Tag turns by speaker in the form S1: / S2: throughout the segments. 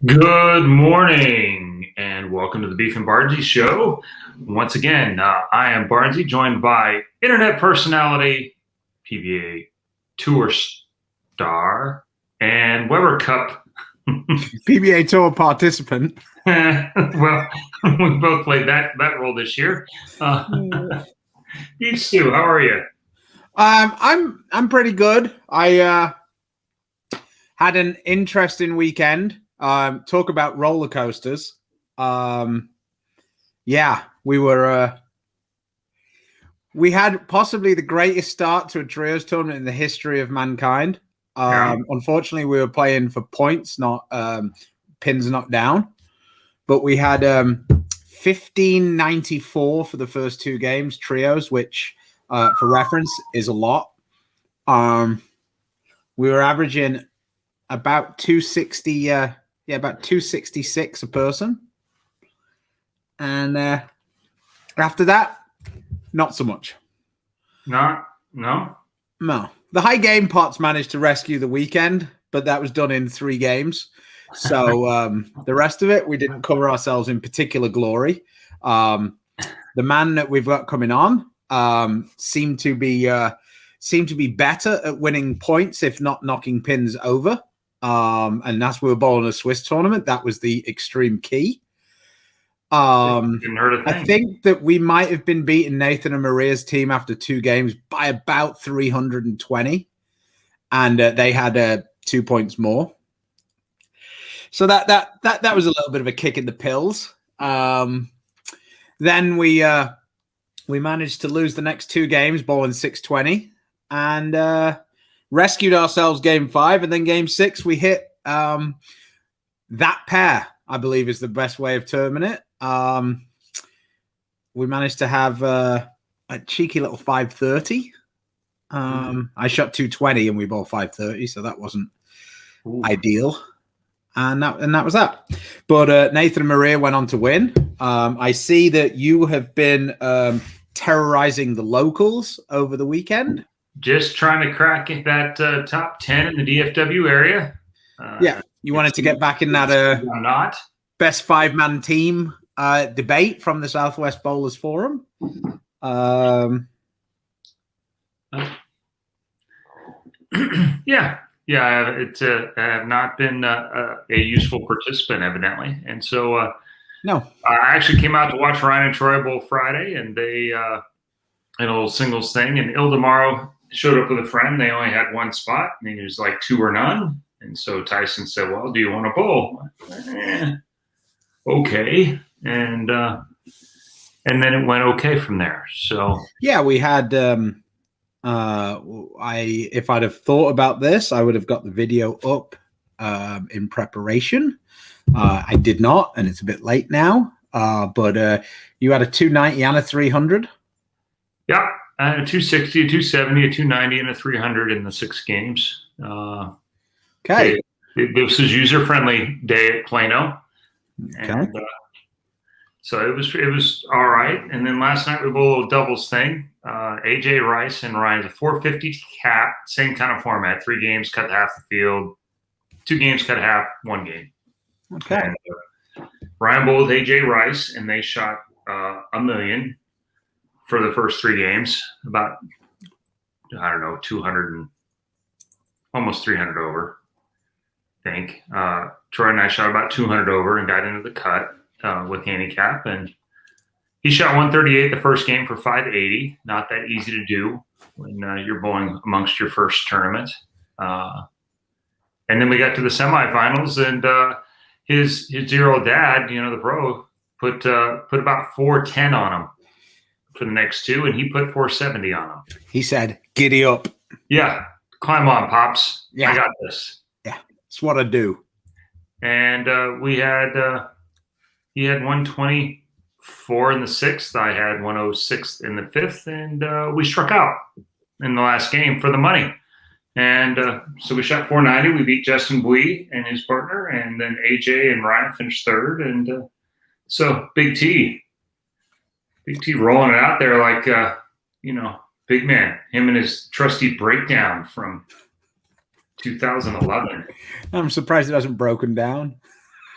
S1: Good morning and welcome to the Beef and Barnzy show. Once again, I am Barnzy, joined by internet personality, PBA tour star, and Weber Cup.
S2: PBA tour participant.
S1: Well, we both played that role this year. Beef Stew, how are you?
S2: I'm pretty good. I had an interesting weekend. Talk about roller coasters. Yeah, we had possibly the greatest start to a trios tournament in the history of mankind. Unfortunately, we were playing for points, not pins knocked down. But we had 1594 for the first two games, trios, which for reference is a lot. We were averaging about 260, about 266 a person. And after that, not so much.
S1: No.
S2: The high game pots managed to rescue the weekend, but that was done in 3 games. So the rest of it, we didn't cover ourselves in particular glory. The man that we've got coming on seemed to be better at winning points, if not knocking pins over. And that's we were bowling a Swiss tournament. That was the extreme key. I think that we might have been beating Nathan and Maria's team after 2 games by about 320, and they had 2 points more. So that was a little bit of a kick in the pills. Then we managed to lose the next 2 games, bowling 620, and rescued ourselves game 5, and then game 6 we hit that pair. I believe is the best way of terming it. We managed to have a cheeky little 530. I shot 220 and we bowled 530, so that wasn't ideal. And that was that. But Nathan and Maria went on to win. I see that you have been terrorizing the locals over the weekend.
S1: Just trying to crack that top 10 in the DFW area.
S2: Yeah, you wanted to get back in that best 5-man team debate from the Southwest Bowlers Forum.
S1: Yeah, I have not been a useful participant, evidently, and so
S2: no.
S1: I actually came out to watch Ryan and Troy Bowl Friday, and they in a little singles thing, and Ildemaro showed up with a friend. They only had 1 spot, and he was like 2 or none. And so Tyson said, "Well, do you want to bowl?" Okay, and then it went okay from there. So
S2: yeah, we had. If I'd have thought about this, I would have got the video up in preparation. I did not, and it's a bit late now. But you had a 290 and a 300.
S1: Yeah, I had a 260, a 270, a 290, and a 300 in the 6 games.
S2: Okay.
S1: This was user-friendly day at Plano.
S2: Okay.
S1: And, so it was all right. And then last night we bowled a little doubles thing. AJ Rice and Ryan's a 450 cap, same kind of format. 3 games, cut half the field. 2 games, cut half, 1 game.
S2: Okay.
S1: And, Ryan bowled with AJ Rice, and they shot $1 million for the first 3 games. About 200 and almost 300 over. I think Troy and I shot about 200 over and got into the cut with handicap, and he shot 138 the first game for 580. Not that easy to do when you're bowling amongst your first tournament. And then we got to the semifinals, and his 0 dad, the pro, put about 410 on him for the next 2, and he put 470 on him.
S2: He said, "Giddy up."
S1: Yeah, climb on, pops.
S2: Yeah,
S1: I got this.
S2: Yeah, it's what I do.
S1: And he had 124 in the 6th. I had 106 in the 5th, and we struck out in the last game for the money. And so we shot 490. We beat Justin Bui and his partner, and then AJ and Ryan finished 3rd. And so Big T rolling it out there like big man. Him and his trusty breakdown from 2011.
S2: I'm surprised it hasn't broken down.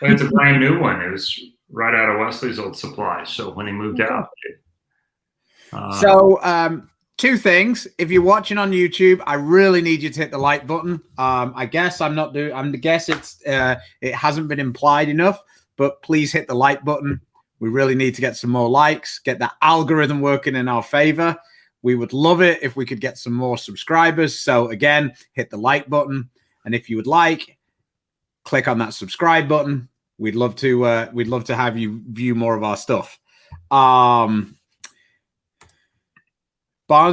S1: It's a brand new one. It was right out of Wesley's old supply. So when he moved out.
S2: Two things. If you're watching on YouTube, I really need you to hit the like button. I guess I'm not doing. I guess it hasn't been implied enough, but please hit the like button. We really need to get some more likes, get that algorithm working in our favor. We would love it if we could get some more subscribers. So again, hit the like button, and if you would like, click on that subscribe button. We'd love to have you view more of our stuff. Barnes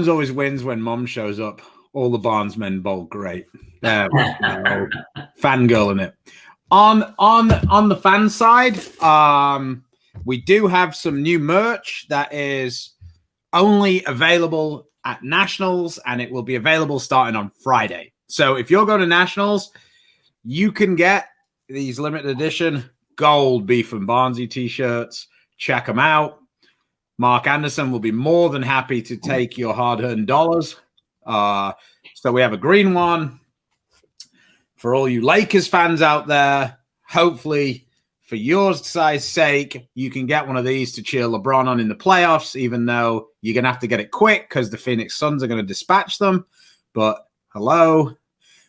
S2: always wins when Mom shows up. All the Barnesmen bowl great. Fangirling it. On the fan side, we do have some new merch that is only available at Nationals, and it will be available starting on Friday. So if you're going to Nationals, you can get these limited edition gold Beef and Barnzy t-shirts. Check them out. Mark Anderson will be more than happy to take your hard-earned dollars. So we have a green one for all you Lakers fans out there. Hopefully, for your size sake, you can get one of these to cheer LeBron on in the playoffs, even though you're going to have to get it quick because the Phoenix Suns are going to dispatch them. But hello,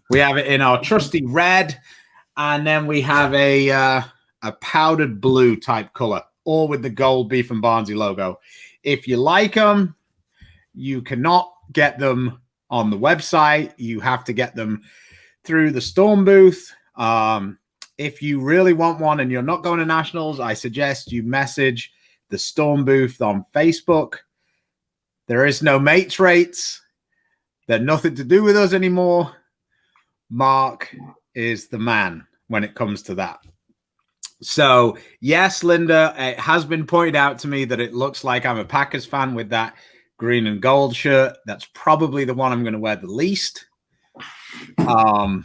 S2: we have it in our trusty red, and then we have a powdered blue type color, all with the gold Beef and Barnzy logo. If you like them, you cannot get them on the website. You have to get them through the Storm booth. If you really want one and you're not going to Nationals, I suggest you message the Storm booth on Facebook. There is no mates rates. They're nothing to do with us anymore. Mark is the man when it comes to that. So, yes, Linda, it has been pointed out to me that it looks like I'm a Packers fan with that green and gold shirt. That's probably the one I'm going to wear the least. Yeah,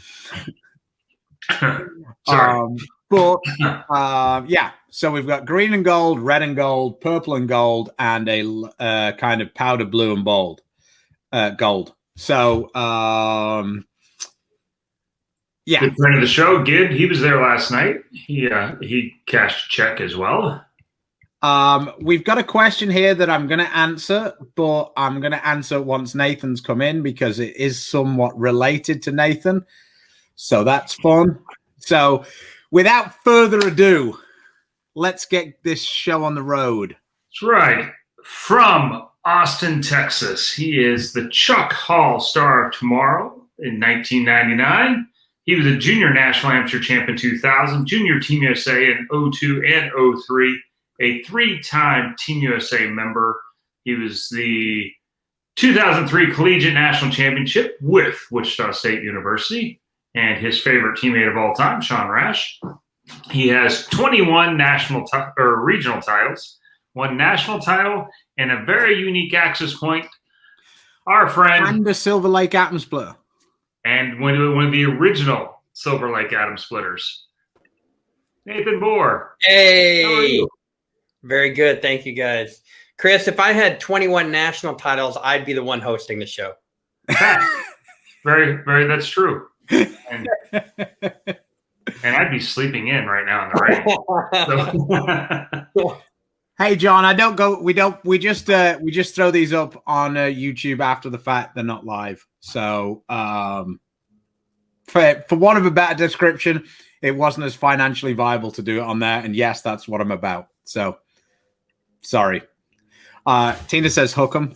S2: so we've got green and gold, red and gold, purple and gold, and a kind of powder blue and gold. So, yeah.
S1: Good friend of the show, Gid. He was there last night. He cashed a check as well.
S2: We've got a question here that I'm going to answer, but I'm going to answer once Nathan's come in because it is somewhat related to Nathan. So that's fun. So without further ado, let's get this show on the road.
S1: That's right. From Austin, Texas, he is the Chuck Hall Star of Tomorrow in 1999. He was a junior national amateur champ in 2000, junior Team USA in 02 and 03, a three-time Team USA member. He was the 2003 Collegiate National Championship with Wichita State University, and his favorite teammate of all time, Sean Rash. He has 21 regional titles, one national title, and a very unique access point. Our friend.
S2: And a Silver Lake Atom Splitter.
S1: And one of the original Silver Lake Atom Splitters. Nathan Bohr.
S3: Hey. How are you? Very good. Thank you, guys. Chris, if I had 21 national titles, I'd be the one hosting the show.
S1: Very, very, that's true. And I'd be sleeping in right now in the rain. So.
S2: Hey, John, we just throw these up on YouTube after the fact. They're not live. So for want of a better description, it wasn't as financially viable to do it on there. And yes, that's what I'm about. So sorry. Tina says hook 'em.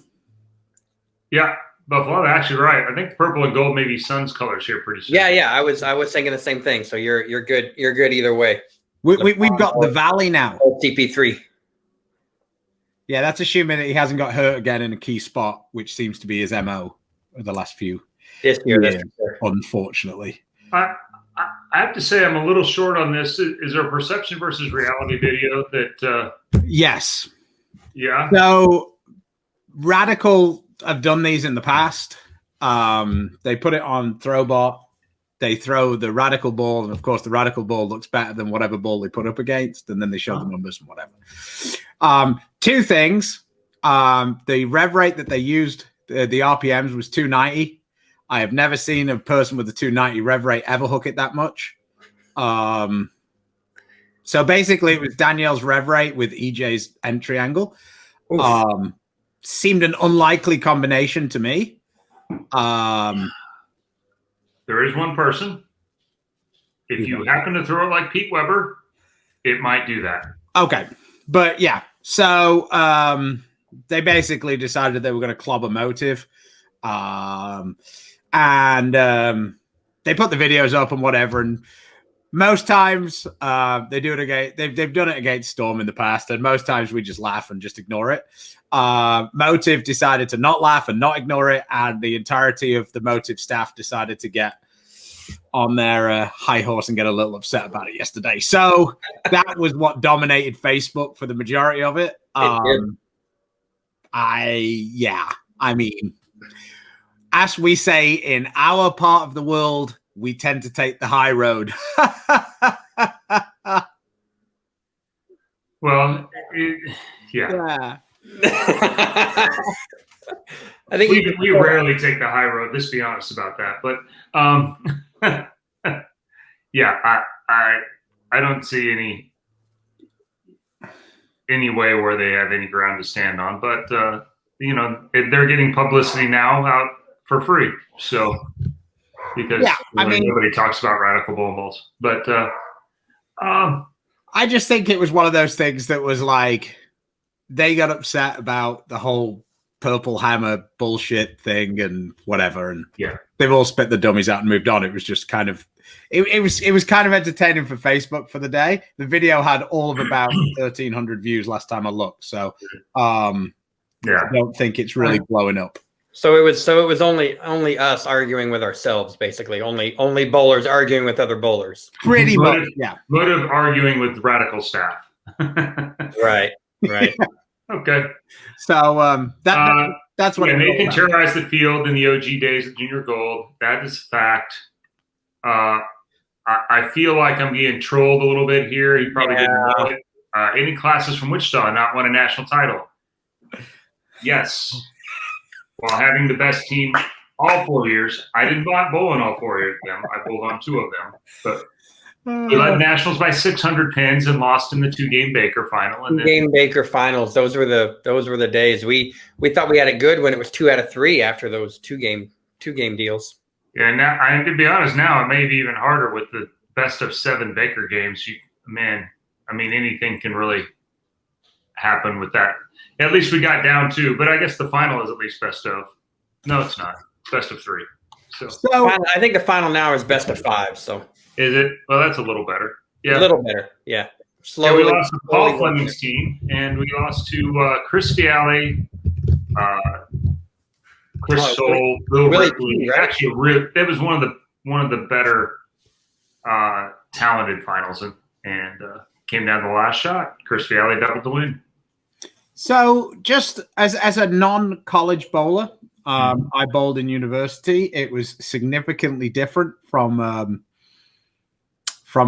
S1: Yeah, Buffalo, actually right. I think purple and gold may be Suns colors here pretty soon.
S3: Yeah. I was thinking the same thing. So you're good. You're good either way.
S2: We've got the Valley now.
S3: CP3.
S2: Yeah, that's assuming that he hasn't got hurt again in a key spot, which seems to be his MO of the last few
S3: years,
S2: unfortunately.
S1: I have to say I'm a little short on this. Is there a perception versus reality video that
S2: Yes.
S1: Yeah.
S2: So Radical have done these in the past. They put it on Throwbot. They throw the Radical ball, and of course the Radical ball looks better than whatever ball they put up against, and then they show the numbers and whatever. Two things. The rev rate that they used, the RPMs was 290. I have never seen a person with a 290 rev rate ever hook it that much. So basically, it was Danielle's rev rate with EJ's entry angle. Seemed an unlikely combination to me.
S1: There is one person. If you happen to throw it like Pete Weber, it might do that.
S2: Okay. But yeah, so they basically decided they were going to club a motive. And they put the videos up and whatever. And most times they do it again. They've done it against Storm in the past. And most times we just laugh and just ignore it. Motive decided to not laugh and not ignore it. And the entirety of the Motive staff decided to get on their high horse and get a little upset about it yesterday. So that was what dominated Facebook for the majority of it. I mean, as we say in our part of the world, we tend to take the high road.
S1: Well,
S3: I think
S1: we rarely take the high road. Let's be honest about that. But yeah, I don't see any way where they have any ground to stand on. But you know, they're getting publicity now out for free. So because nobody talks about radical balls. But
S2: I just think it was one of those things that was like they got upset about the whole Purple Hammer bullshit thing and whatever, and they've all spit the dummies out and moved on. It was just kind of it was kind of entertaining for Facebook for the day. The video had all of about 1,300 views last time I looked, so I don't think it's really blowing up.
S3: So it was only us arguing with ourselves, basically. Only bowlers arguing with other bowlers.
S2: Pretty much, yeah.
S1: Motive arguing with radical staff.
S3: Right.
S1: Okay.
S2: So that's what
S1: Nathan terrorized the field in the OG days of Junior Gold. That is fact. I feel like I'm getting trolled a little bit here. He probably didn't know it. Any classes from Wichita not won a national title? Yes. While having the best team all 4 years. I didn't bowl in all 4 years of them. I bowled on 2 of them. But we led nationals by 600 pins and lost in the 2-game Baker final. And
S3: game Baker finals. Those were the days. We thought we had it good when it was 2 out of 3 after those two game deals.
S1: Yeah, now I to be honest, now it may be even harder with the best of 7 Baker games. Anything can really happen with that. At least we got down 2, but I guess the final is at least best of. No, it's not. It's best of 3. So
S3: I think the final now is best of 5. So
S1: is it? Well, that's a little better. Yeah,
S3: a little better. Yeah. Slowly.
S1: We lost to Paul Fleming's team, and we lost to Chris Viale, Chris Soule, Bill Ripley.
S3: Right?
S1: Actually, that was one of the better talented finals, and came down to the last shot. Chris Viale doubled the win.
S2: So just as a non-college bowler, I bowled in university. It was significantly different from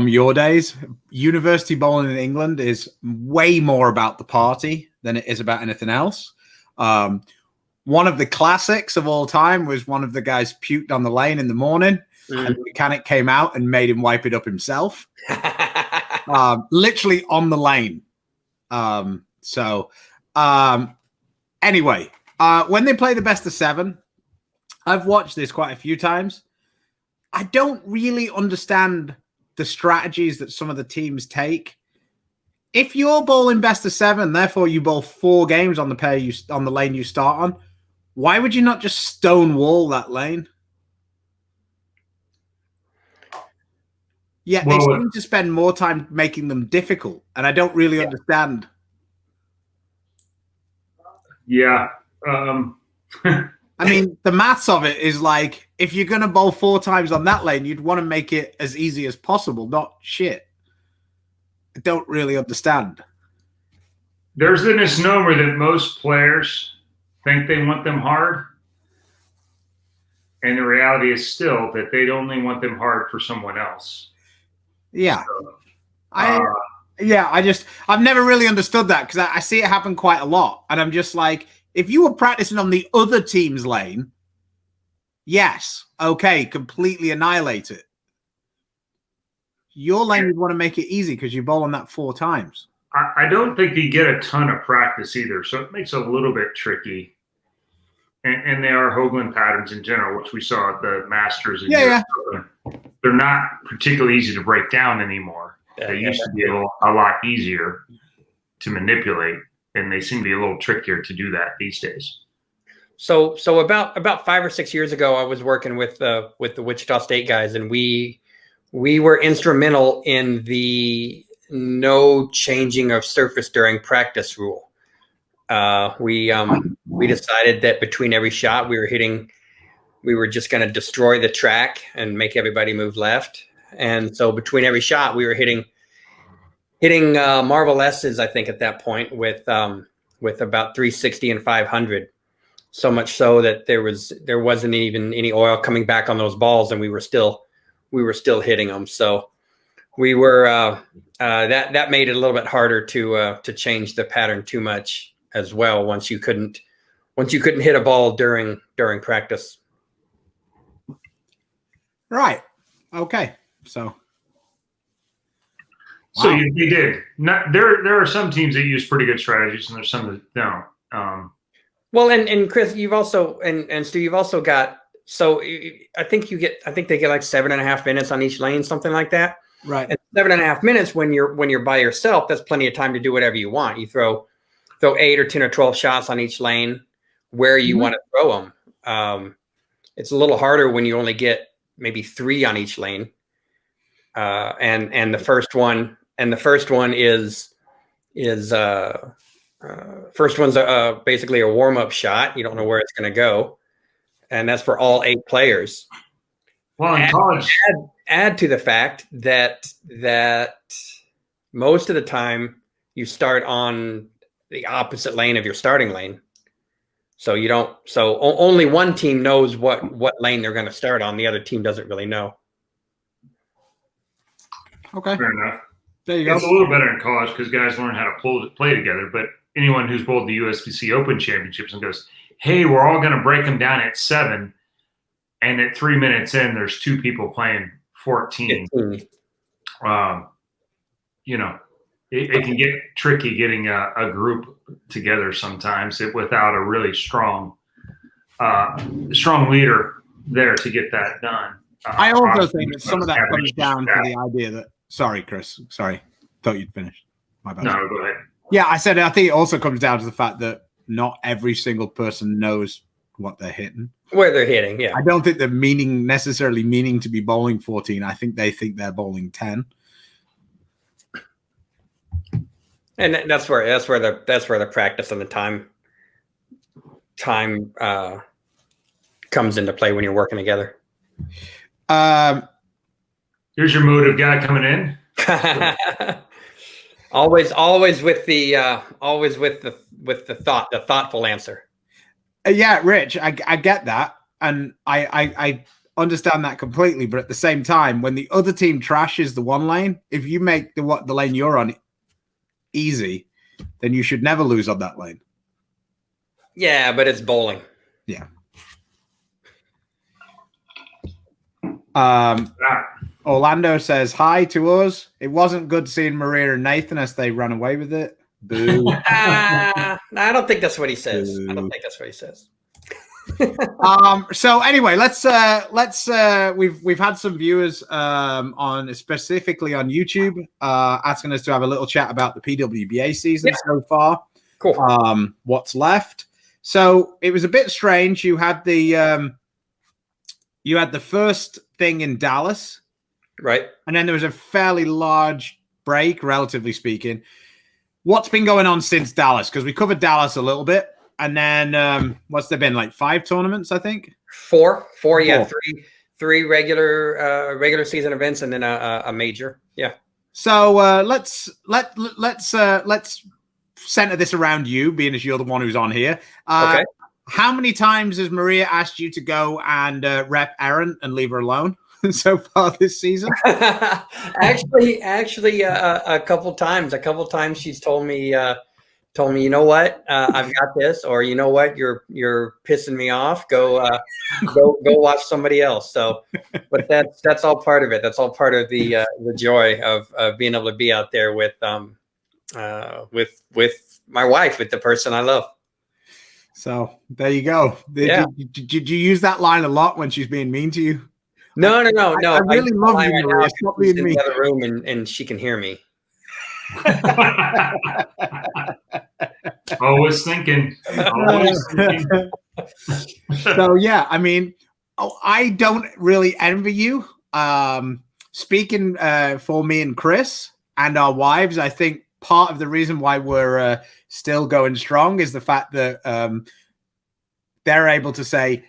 S2: your days. University bowling in England is way more about the party than it is about anything else. One of the classics of all time was one of the guys puked on the lane in the morning, and the mechanic came out and made him wipe it up himself. Literally on the lane. Anyway, when they play the best of 7, I've watched this quite a few times. I don't really understand the strategies that some of the teams take. If you're bowling best of 7, therefore you bowl 4 games on the lane you start on, why would you not just stonewall that lane? Yeah, they seem to spend more time making them difficult, and I don't really understand.
S1: Yeah.
S2: I mean, the maths of it is like, if you're going to bowl 4 times on that lane, you'd want to make it as easy as possible, not shit. I don't really understand.
S1: There's a misnomer that most players think they want them hard. And the reality is still that they'd only want them hard for someone else.
S2: Yeah. I've never really understood that because I see it happen quite a lot. And I'm just like, if you were practicing on the other team's lane, yes, okay, completely annihilate it. your lane would want to make it easy because you bowl on that 4 times.
S1: I don't think you get a ton of practice either, so it makes it a little bit tricky. And they are Hoagland patterns in general, which we saw at the Masters.
S2: Yeah.
S1: They're not particularly easy to break down anymore. They used to be a lot easier to manipulate, and they seem to be a little trickier to do that these days.
S3: So about 5 or 6 years ago, I was working with the Wichita State guys, and we were instrumental in the no changing of surface during practice rule. We decided that between every shot we were just going to destroy the track and make everybody move left. And so between every shot, we were hitting Marvel S's, I think, at that point with about 360 and 500. So much so that there wasn't even any oil coming back on those balls, and we were still hitting them. So we were that made it a little bit harder to change the pattern too much as well. Once you couldn't hit a ball during practice.
S1: Right.
S2: Okay. So
S1: you did. There are some teams that use pretty good strategies, and there's some that don't.
S3: Well, and Chris, you've also and Stu, you've also got. So I think they get like 7.5 minutes on each lane, something like that.
S2: Right.
S3: And 7.5 minutes when you're by yourself, that's plenty of time to do whatever you want. You throw 8 or 10 or 12 shots on each lane where you want to throw them. It's a little harder when you only get maybe 3 on each lane. And the first one is first one's basically a warm-up shot. You don't know where it's going to go, and that's for all 8 players.
S1: Well, in college,
S3: add to the fact that most of the time you start on the opposite lane of your starting lane, so you don't. So only one team knows what lane they're going to start on. The other team doesn't really know.
S2: Okay,
S1: fair enough.
S2: There you go.
S1: It's a little better in college because guys learn how to play together. But anyone who's bowled the USBC Open Championships and goes, "Hey, we're all going to break them down at 7," and at 3 minutes in, there's 2 people playing 14. It can get tricky getting a group together sometimes without a really strong leader there to get that done.
S2: I also think that some of that comes down to the idea that. Sorry, Chris. Sorry. Thought you'd finished. My bad.
S1: No, go ahead.
S2: Yeah, I think it also comes down to the fact that not every single person knows what they're hitting.
S3: Where they're hitting, yeah.
S2: I don't think they're necessarily meaning to be bowling 14. I think they think they're bowling 10.
S3: And that's where the practice and the time comes into play when you're working together.
S1: Here's your motive guy coming in.
S3: always with the thoughtful answer.
S2: Yeah, Rich, I get that, and I understand that completely. But at the same time, when the other team trashes the one lane, if you make the lane you're on easy, then you should never lose on that lane.
S3: Yeah, but it's bowling.
S2: Yeah. Orlando says hi to us. It wasn't good seeing Maria and Nathan as they ran away with it. Boo.
S3: I don't think that's what he says.
S2: Boo.
S3: I don't think that's what he says.
S2: So anyway, let's we've had some viewers on specifically on YouTube asking us to have a little chat about the PWBA season so far.
S3: Cool.
S2: What's left. So it was a bit strange. You had the first thing in Dallas.
S3: Right.
S2: And then there was a fairly large break, relatively speaking. What's been going on since Dallas? Because we covered Dallas a little bit. And then what's there been, like 5 tournaments, I think?
S3: Four, yeah. Three regular season events and then a major. Yeah.
S2: So let's center this around you, being as you're the one who's on here.
S3: Okay.
S2: How many times has Maria asked you to go and rep Erin and leave her alone so far this season?
S3: Actually, a couple times. She's told me told me, you know what, I've got this, or you know what, you're pissing me off. Go watch somebody else. So, but that's all part of it. That's all part of the joy of being able to be out there with my wife, with the person I love.
S2: So there you go. Did you use that line a lot when she's being mean to you?
S3: No.
S2: I really love you, Maria. Stop being
S3: in
S2: mean.
S3: the other room, and she can hear me.
S1: Always thinking.
S2: So yeah, I mean, I don't really envy you. Speaking for me and Chris and our wives, I think part of the reason why we're still going strong is the fact that they're able to say,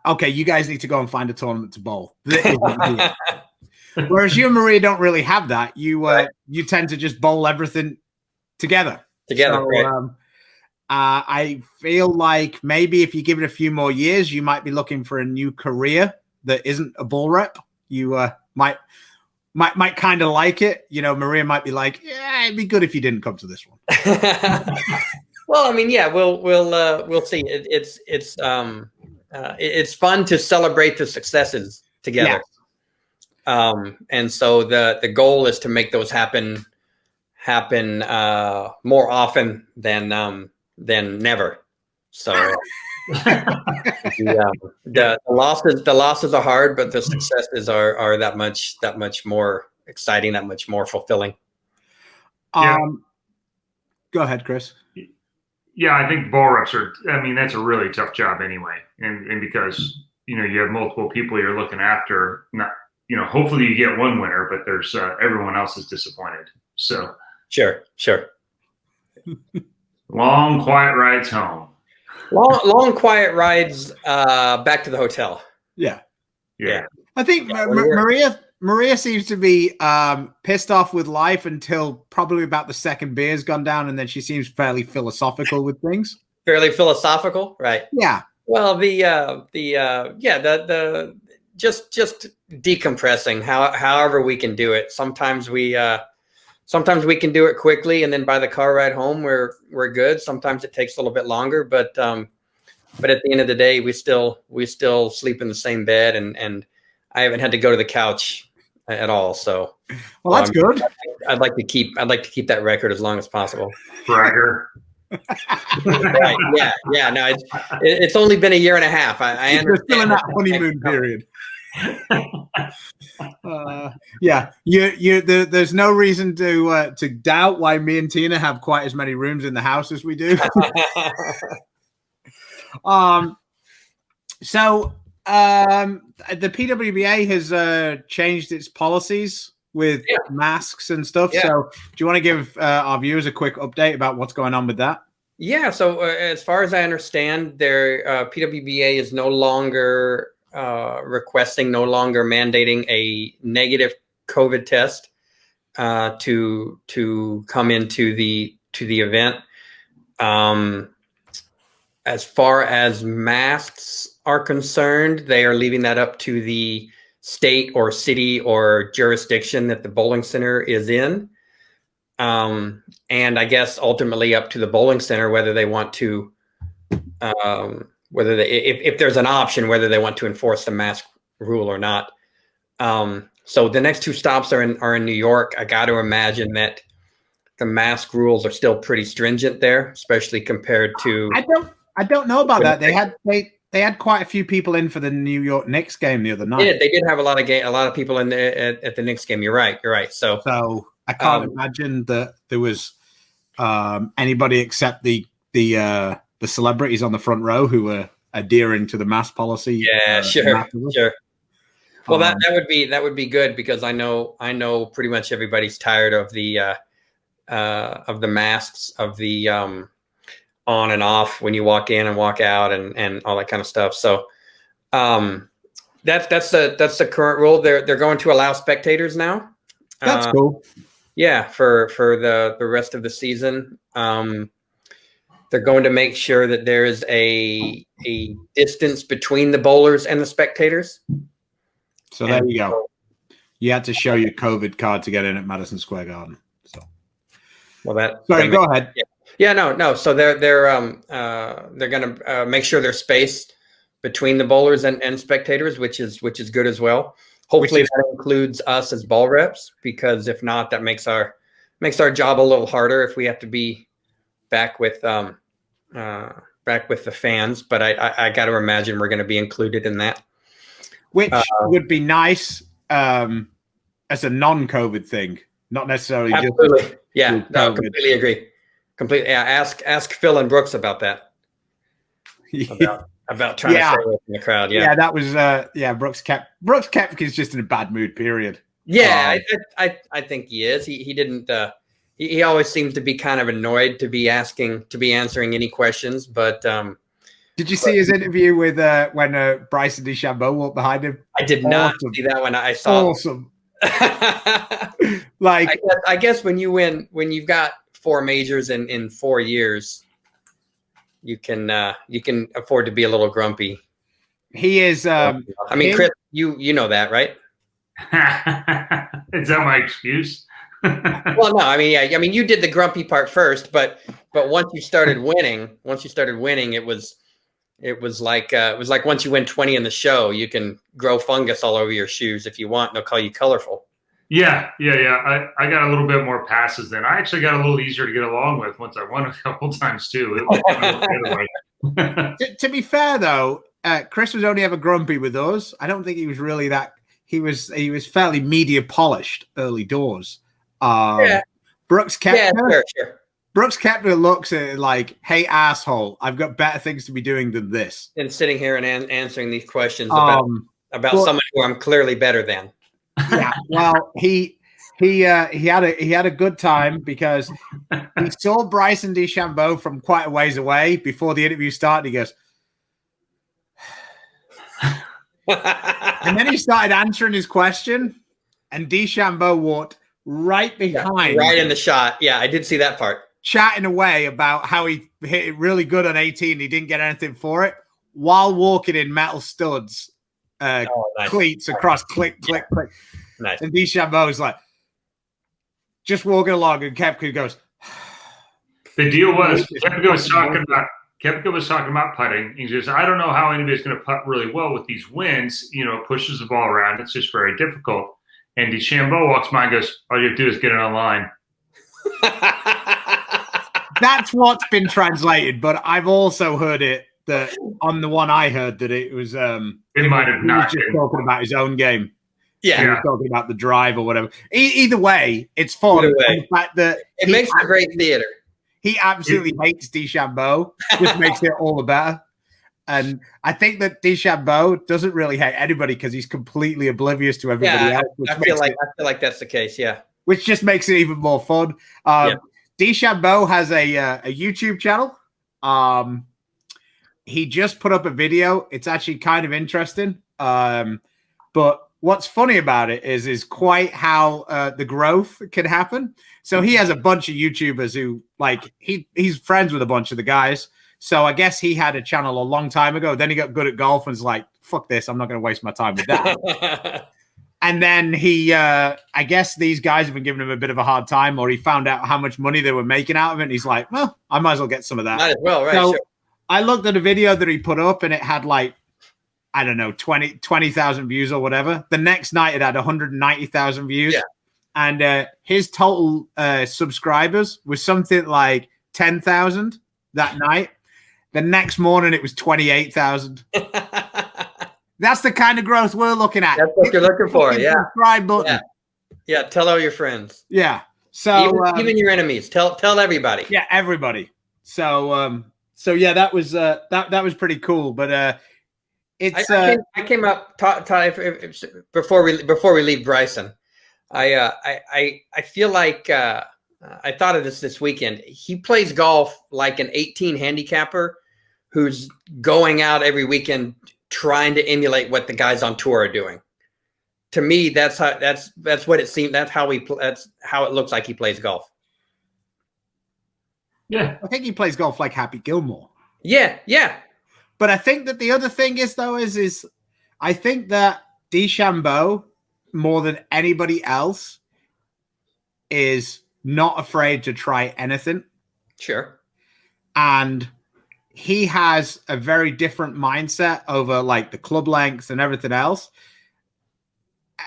S2: okay, you guys need to go and find a tournament to bowl. Whereas you and Maria don't really have that. You you tend to just bowl everything together. So,
S3: right.
S2: I feel like maybe if you give it a few more years, you might be looking for a new career that isn't a ball rep. You might kind of like it. You know, Maria might be like, yeah, it'd be good if you didn't come to this one.
S3: Well, I mean, yeah, we'll see. It's fun to celebrate the successes together. Yeah. And so the goal is to make those happen more often than never. So the losses are hard, but the successes are that much more exciting, that much more fulfilling.
S2: Go ahead, Chris.
S1: Yeah, I think ball reps that's a really tough job anyway. And because, you have multiple people you're looking after, hopefully you get one winner, but there's everyone else is disappointed. So
S3: Sure.
S1: Long, quiet rides home.
S3: Long, quiet rides back to the hotel.
S2: Yeah. I think Maria seems to be pissed off with life until probably about the second beer's gone down, and then she seems fairly philosophical with things.
S3: Fairly philosophical, right?
S2: Yeah.
S3: Well, just decompressing. However we can do it. Sometimes we can do it quickly, and then by the car ride home, we're good. Sometimes it takes a little bit longer, but at the end of the day, we still sleep in the same bed, and I haven't had to go to the couch at all. So,
S2: well, that's good.
S3: I'd like to keep that record as long as possible.
S1: Bragger.
S3: Right? Yeah. No, it's only been a year and a half. I understand.
S2: You're still in that honeymoon period. There's no reason to doubt why me and Tina have quite as many rooms in the house as we do. So the PWBA has changed its policies with masks and stuff. Yeah. So do you want to give our viewers a quick update about what's going on with that?
S3: Yeah. So as far as I understand, their PWBA is no longer mandating a negative COVID test to come into the event. As far as masks are concerned, they are leaving that up to the state or city or jurisdiction that the bowling center is in. And I guess ultimately up to the bowling center whether they want to if there's an option, whether they want to enforce the mask rule or not. So the next two stops are in New York. I got to imagine that the mask rules are still pretty stringent there, especially compared to.
S2: I don't know about that. They had quite a few people in for the New York Knicks game the other night.
S3: Yeah, they did have a lot of people in at the Knicks game. You're right. So
S2: I can't imagine that there was anybody except the celebrities on the front row who were adhering to the mask policy.
S3: Yeah, sure. Well, that would be good, because I know pretty much everybody's tired of the masks, of the on and off when you walk in and walk out and all that kind of stuff. So that's the current rule. They're going to allow spectators now.
S2: That's cool.
S3: Yeah, for the rest of the season. They're going to make sure that there is a distance between the bowlers and the spectators.
S2: So there you go. You had to show your COVID card to get in at Madison Square Garden. So,
S3: well,
S2: sorry, go ahead.
S3: Yeah, no. So they're going to make sure there's space between the bowlers and spectators, which is good as well. Hopefully that includes us as ball reps, because if not, that makes our job a little harder if we have to be back with the fans. But I got to imagine we're going to be included in that,
S2: which would be nice as a non-COVID thing, not necessarily.
S3: Absolutely.
S2: Just
S3: yeah, no, completely agree. Completely. Yeah, ask Phil and Brooks about that. About trying to stay away from the crowd. Yeah,
S2: that was Brooks Koepka is just in a bad mood. Period.
S3: Yeah, I think he is. He didn't. He always seems to be kind of annoyed to be answering any questions. But
S2: did you see his interview with when Bryson DeChambeau walked behind him?
S3: I did not see that one. I saw.
S2: Awesome. Like
S3: I guess when you've got 4 majors in 4 years, you can afford to be a little grumpy.
S2: He is.
S3: I mean, Chris, you know that, right?
S1: Is that my excuse?
S3: Well, no. I mean, yeah. I mean, you did the grumpy part first, but once you started winning, it was like once you win 20 in the show, you can grow fungus all over your shoes if you want. They'll call you colorful.
S1: Yeah. I got a little bit more passes then. I actually got a little easier to get along with once I won a couple times too. It was the other way.
S2: To be fair though, Chris was only ever grumpy with us. I don't think he was really that. He was fairly media polished early doors. Brooks Koepka.
S3: Yeah, sure.
S2: Brooks Koepka looks at it like, "Hey asshole, I've got better things to be doing than this."
S3: And sitting here and answering these questions about someone who I'm clearly better than.
S2: Yeah, well, he had a good time because he saw Bryson DeChambeau from quite a ways away before the interview started. He goes, and then he started answering his question, and DeChambeau walked right behind,
S3: right in the shot. Yeah, I did see that part.
S2: Chatting away about how he hit it really good on 18. He didn't get anything for it while walking in metal studs. Nice. Cleats across, click.
S3: Nice.
S2: And DeChambeau's like just walking along, and Koepka goes.
S1: The deal was Koepka was talking about putting. He says, "I don't know how anybody's going to putt really well with these winds. Pushes the ball around. It's just very difficult." And DeChambeau walks by and goes, "All you have to do is get it on line."
S2: That's what's been translated, but I've also heard it that on the one I heard that it was
S1: it might have not
S2: just talking about his own game.
S3: Yeah,
S2: he was talking about the drive or whatever. Either way, it's fun. The fact that
S3: it makes for great theater.
S2: He absolutely hates DeChambeau, which makes it all the better. And I think that DeChambeau doesn't really hate anybody because he's completely oblivious to everybody else.
S3: I feel like that's the case. Yeah,
S2: which just makes it even more fun. DeChambeau has a YouTube channel. He just put up a video. It's actually kind of interesting. But what's funny about it is quite how the growth can happen. So he has a bunch of YouTubers who he's friends with a bunch of the guys. So I guess he had a channel a long time ago. Then he got good at golf and was like, "Fuck this! I'm not going to waste my time with that." And then I guess these guys have been giving him a bit of a hard time, or he found out how much money they were making out of it. And he's like, "Well, I might as well get some of that."
S3: Might as well, right?
S2: So
S3: sure.
S2: I looked at a video that he put up, and it had 20,000 views or whatever. The next night, it had 190,000 views.
S3: Yeah.
S2: And his total subscribers was something like 10,000 that night. The next morning, it was 28,000. That's the kind of growth we're looking at.
S3: That's what you're looking for. Yeah.
S2: Subscribe button.
S3: Yeah. Tell all your friends.
S2: Yeah. So
S3: even your enemies. Tell everybody.
S2: Yeah, everybody. So yeah, that was pretty cool. But it's
S3: I came up before we leave Bryson. I feel like I thought of this weekend. He plays golf like an 18 handicapper who's going out every weekend trying to emulate what the guys on tour are doing. To me, that's what it seemed. That's how it looks like he plays golf.
S1: Yeah,
S2: I think he plays golf like Happy Gilmore.
S3: Yeah.
S2: But I think that the other thing is I think that DeChambeau, more than anybody else, is not afraid to try anything.
S3: Sure.
S2: and he has a very different mindset over like the club lengths and everything else.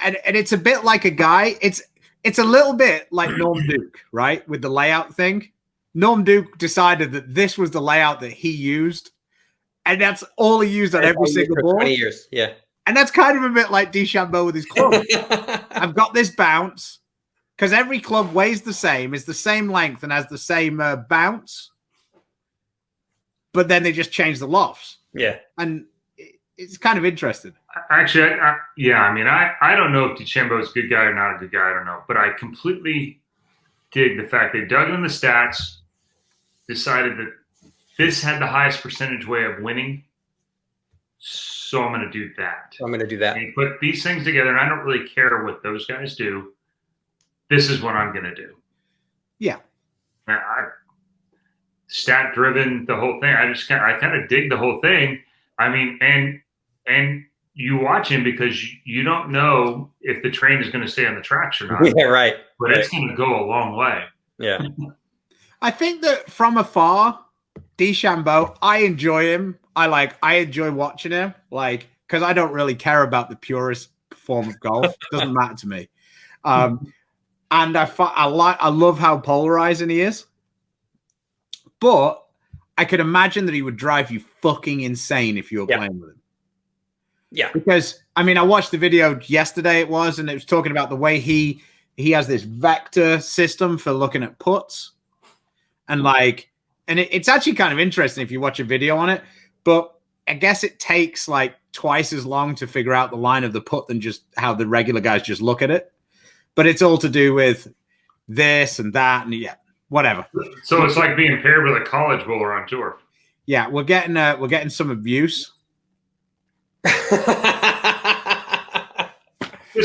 S2: And it's a bit like a guy. It's a little bit like Norm Duke, right? With the layout thing. Norm Duke decided that this was the layout that he used, and that's all he used on every single ball.
S3: 20 years, yeah.
S2: And that's kind of a bit like DeChambeau with his club. I've got this bounce because every club weighs the same, is the same length, and has the same bounce. But then they just change the lofts.
S3: Yeah.
S2: And it's kind of interesting.
S1: Actually, I don't know if DeChambeau is a good guy or not a good guy. I don't know. But I completely dig the fact they dug in the stats, decided that this had the highest percentage way of winning. So I'm going to do that.
S3: I'm going to do that.
S1: And put these things together, and I don't really care what those guys do. This is what I'm going to do.
S2: Yeah.
S1: Stat driven, the whole thing. I kind of dig the whole thing. I mean, and you watch him because you don't know if the train is going to stay on the tracks or not.
S3: Yeah, right.
S1: But
S3: right.
S1: It's going to go a long way.
S3: Yeah.
S2: I think that from afar, DeChambeau, I enjoy him. I enjoy watching him, because I don't really care about the purest form of golf. It doesn't matter to me. And I love how polarizing he is. But I could imagine that he would drive you fucking insane if you were playing with him.
S3: Yeah.
S2: Because, I watched the video yesterday, and it was talking about the way he has this vector system for looking at putts. And it's actually kind of interesting if you watch a video on it. But I guess it takes twice as long to figure out the line of the putt than just how the regular guys just look at it. But it's all to do with this and that, and whatever.
S1: So it's like being paired with a college bowler on tour.
S2: Yeah, we're getting some abuse.
S1: Let's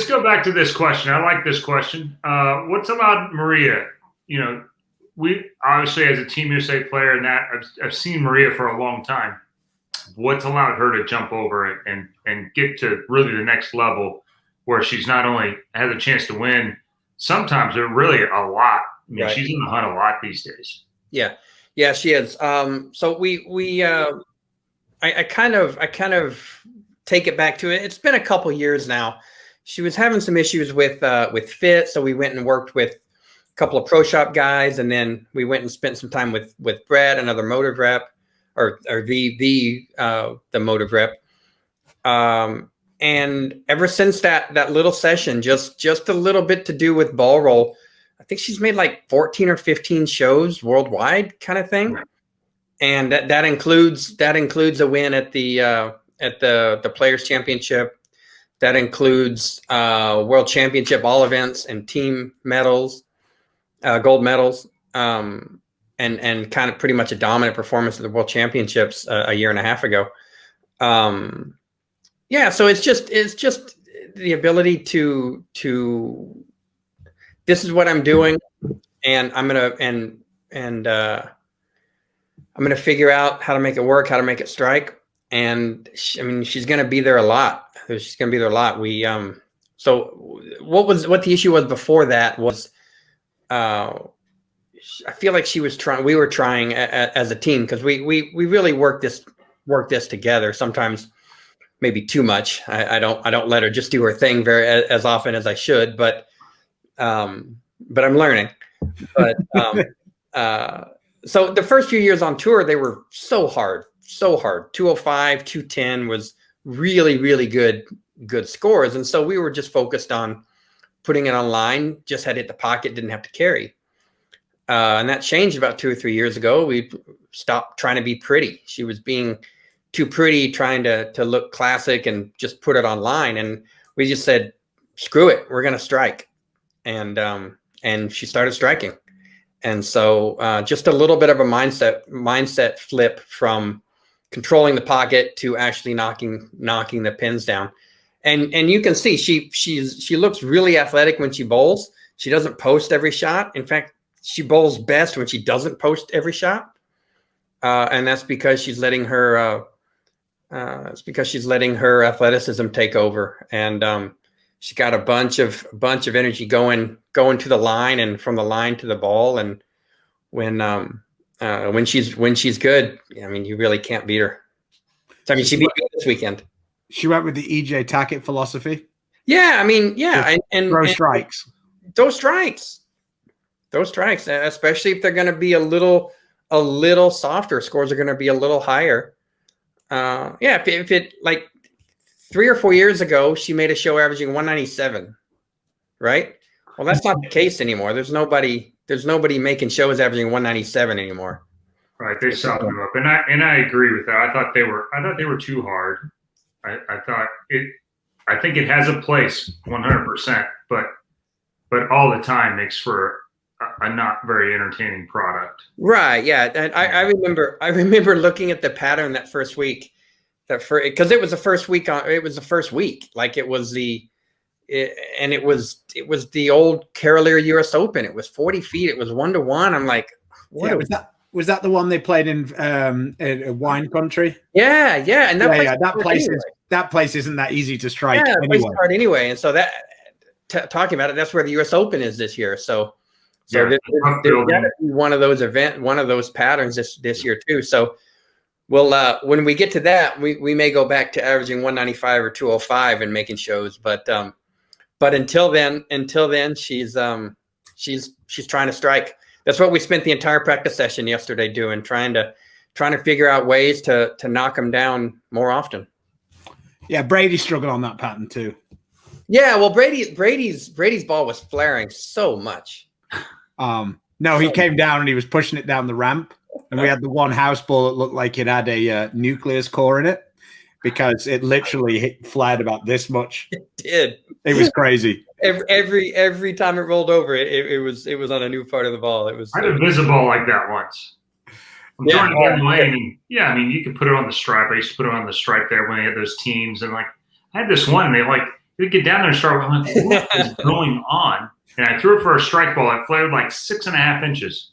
S1: go back to this question. I like this question. What's about Maria? We obviously, as a Team USA player, and that I've seen Maria for a long time. What's allowed her to jump over and get to really the next level, where she's not only has a chance to win, sometimes they're really a lot.
S3: Right.
S1: She's in the hunt a lot these days.
S2: Yeah,
S3: she is. So I kind of take it back to it. It's been a couple years now. She was having some issues with fit, so we went and worked with a couple of pro shop guys, and then we went and spent some time with Brad, another motive rep, or the motive rep. And ever since that little session, just a little bit to do with ball roll, I think she's made 14 or 15 shows worldwide, kind of thing. Right. And that includes a win at the Players Championship. That includes World Championship, all events, and team medals, gold medals, and kind of pretty much a dominant performance at the World Championships a year and a half ago. So it's just the ability to this is what I'm doing, and I'm gonna figure out how to make it work, how to make it strike. And she's gonna be there a lot. She's gonna be there a lot. So what the issue was before that was, I feel like we were trying as a team, because we really work this together. Sometimes maybe too much. I don't let her just do her thing as often as I should, but I'm learning. But so the first few years on tour, they were so hard. 205, 210 was really, really good scores. And so we were just focused on putting it online, just had hit the pocket, didn't have to carry. And that changed about 2 or 3 years ago. We stopped trying to be pretty. She was being too pretty, trying to look classic and just put it online. And we just said, screw it, we're going to strike. And she started striking. And so just a little bit of a mindset flip from controlling the pocket to actually knocking the pins down. And you can see she looks really athletic when she bowls. She doesn't post every shot. In fact, she bowls best when she doesn't post every shot. And that's because she's letting her athleticism take over. And she got a bunch of energy going to the line and from the line to the ball. And when when she's good, I mean, you really can't beat her. So, I mean, she beat me this weekend.
S2: She went with the EJ Tackett philosophy.
S3: Yeah, I mean, yeah, and
S2: throw strikes.
S3: Those strikes, especially if they're going to be a little softer. Scores are going to be a little higher. Yeah, if it like 3 or 4 years ago, she made a show averaging 197, right? Well, that's not the case anymore. There's nobody making shows averaging 197 anymore.
S1: Right, they softened them up, and I agree with that. I thought they were too hard. I think it has a place 100%, but all the time makes for a not very entertaining product.
S3: Right. Yeah. And I remember looking at the pattern that first week, because it was the first week like it was the old Carolier US Open. It was 40 feet. It was 1-1. I'm like, what?
S2: Yeah, was that the one they played in wine country?
S3: Yeah. And
S2: that place isn't that easy to strike.
S3: Yeah,
S2: anyway.
S3: Hard anyway. And so that talking about it, that's where the US Open is this year. So there's got to be one of those patterns this year too. So we'll when we get to that, we may go back to averaging 195 or 205 and making shows. But until then, she's trying to strike. That's what we spent the entire practice session yesterday doing, trying to figure out ways to knock them down more often.
S2: Yeah, Brady struggled on that pattern too.
S3: Yeah, well, Brady's ball was flaring so much.
S2: No, he came down and he was pushing it down the ramp, and we had the one house ball that looked like it had a nucleus core in it because it literally flared about this much.
S3: It did.
S2: It was crazy.
S3: Every time it rolled over, it was on a new part of the ball. It was.
S1: I had a visible like that once. I'm throwing it down the lane. Yeah, I mean, you could put it on the stripe. I used to put it on the stripe there when they had those teams, and like I had this one, and they'd get down there and start. I'm like, what is going on? And I threw it for a strike ball. It flared like 6.5 inches.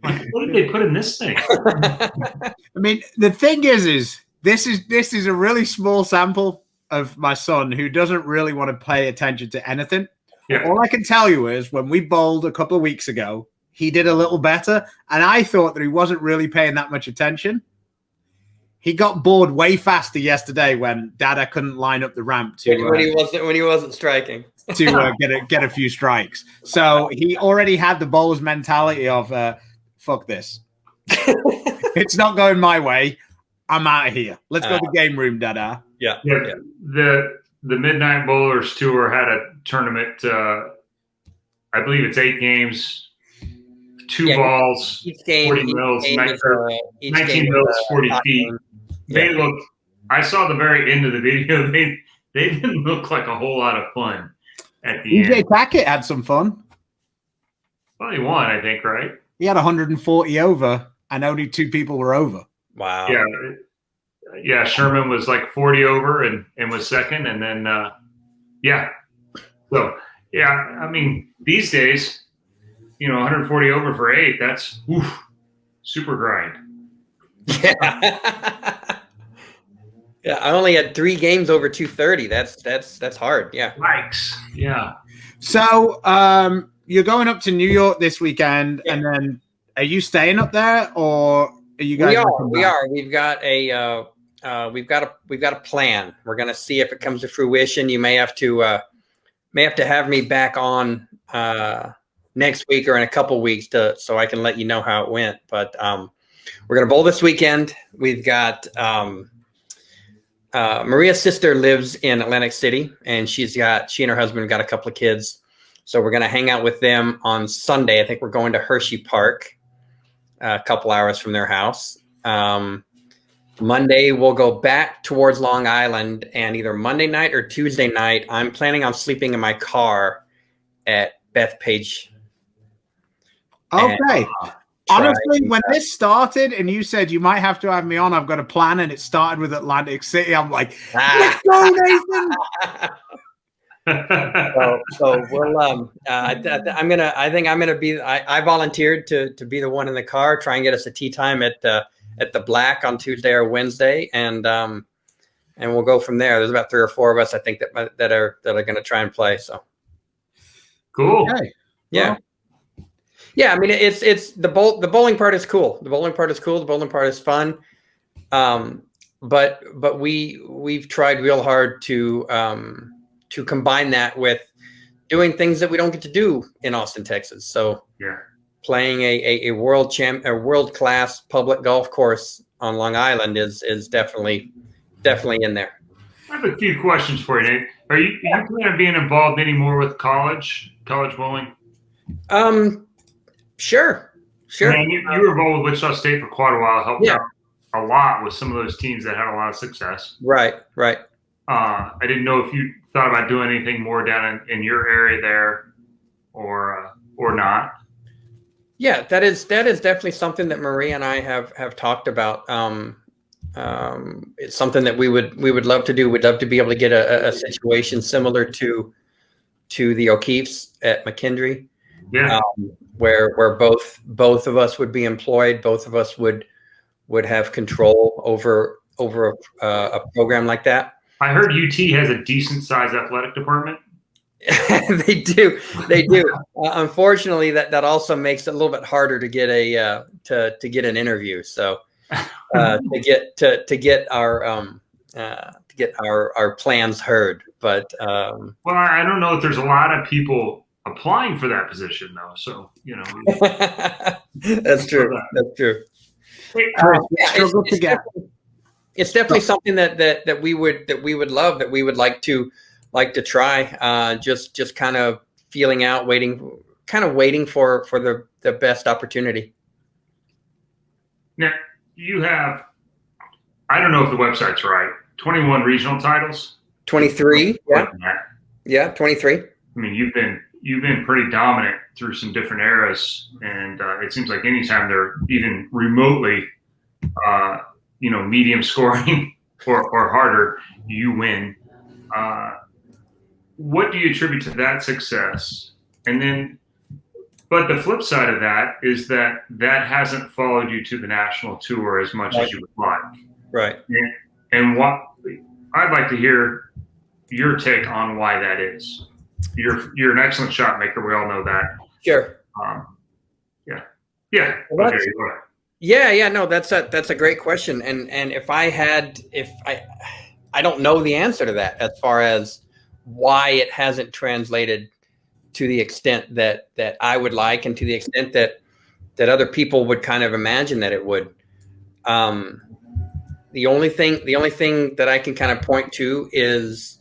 S1: I'm like, what did they put in this thing?
S2: I mean, the thing is this is a really small sample of my son who doesn't really want to pay attention to anything. Yeah. All I can tell you is when we bowled a couple of weeks ago, he did a little better, and I thought that he wasn't really paying that much attention. He got bored way faster yesterday when Dada couldn't line up the ramp
S3: when he wasn't striking
S2: to get a few strikes. So he already had the bowler's mentality of fuck this. It's not going my way. I'm out of here. Let's go to the game room, Dada.
S3: Yeah.
S1: The Midnight Bowlers Tour had a tournament. I believe it's 8 games. 2 balls,
S3: each game,
S1: 40 mils, 19 mils, 40 feet. They look. I saw the very end of the video. They didn't look like a whole lot of fun at the end.
S2: EJ Tackett had some fun.
S1: Well, he won, I think, right?
S2: He had 140 over, and only 2 people were over.
S3: Wow.
S1: Yeah. Sherman was like 40 over and was second, and then So I mean, these days. 140 over for 8. That's super grind.
S3: Yeah. Yeah. I only had 3 games over 230. That's hard. Yeah.
S1: Likes. Yeah.
S2: So you're going up to New York this weekend, and then are you staying up there, or are you guys?
S3: We are. We've got a plan. We're gonna see if it comes to fruition. You may have to have me back on next week or in a couple weeks so I can let you know how it went. But we're going to bowl this weekend. We've got Maria's sister lives in Atlantic City, and she and her husband got a couple of kids. So we're going to hang out with them on Sunday. I think we're going to Hershey Park, a couple hours from their house. Monday, we'll go back towards Long Island, and either Monday night or Tuesday night, I'm planning on sleeping in my car at Bethpage.
S2: Okay. Honestly, when this started and you said you might have to have me on, I've got a plan, and it started with Atlantic City. I'm like, let's go, Nathan.
S3: So we'll I volunteered to be the one in the car, try and get us a tea time at the Black on Tuesday or Wednesday, and we'll go from there. There's about 3 or 4 of us, I think, that are going to try and play. So
S1: cool.
S2: Okay.
S3: Yeah. Yeah, I mean, it's the bowling part is cool. The bowling part is cool. The bowling part is fun. But we've tried real hard to combine that with doing things that we don't get to do in Austin, Texas. So
S1: Yeah.
S3: playing a world class public golf course on Long Island is definitely in there.
S1: I have a few questions for you, Nate. Are you planning on being involved anymore with college bowling?
S3: Sure.
S1: Man, you were involved with Wichita State for quite a while, helped out a lot with some of those teams that had a lot of success.
S3: Right.
S1: I didn't know if you thought about doing anything more down in your area there, or not.
S3: Yeah, that is definitely something that Maria and I have talked about. It's something that we would love to do. We'd love to be able to get a situation similar to the O'Keefe's at McKendree, where both of us would be employed. Both of us would have control over a program like that.
S1: I heard UT has a decent sized athletic department.
S3: They do. Unfortunately, that also makes it a little bit harder to get to get an interview. So to get our plans heard. But
S1: well, I don't know if there's a lot of people applying for that position though. So
S3: that's true. That's true. It's definitely something that we would love, that we would like to try. Just kind of feeling out, waiting for the best opportunity.
S1: Now you have, I don't know if the website's right, 21 regional titles.
S3: 23. Yeah, 23.
S1: I mean, you've been pretty dominant through some different eras, and it seems like anytime they're even remotely medium scoring or harder, you win. What do you attribute to that success? And then, but the flip side of that is that hasn't followed you to the national tour as much as you would like.
S3: Right.
S1: And what I'd like to hear your take on why that is. You're an excellent shot maker. We all know that.
S3: Sure.
S1: Yeah.
S3: Well,
S1: okay.
S3: Yeah. No, that's a great question. And if I don't know the answer to that as far as why it hasn't translated to the extent that I would like, and to the extent that other people would kind of imagine that it would. The only thing that I can kind of point to is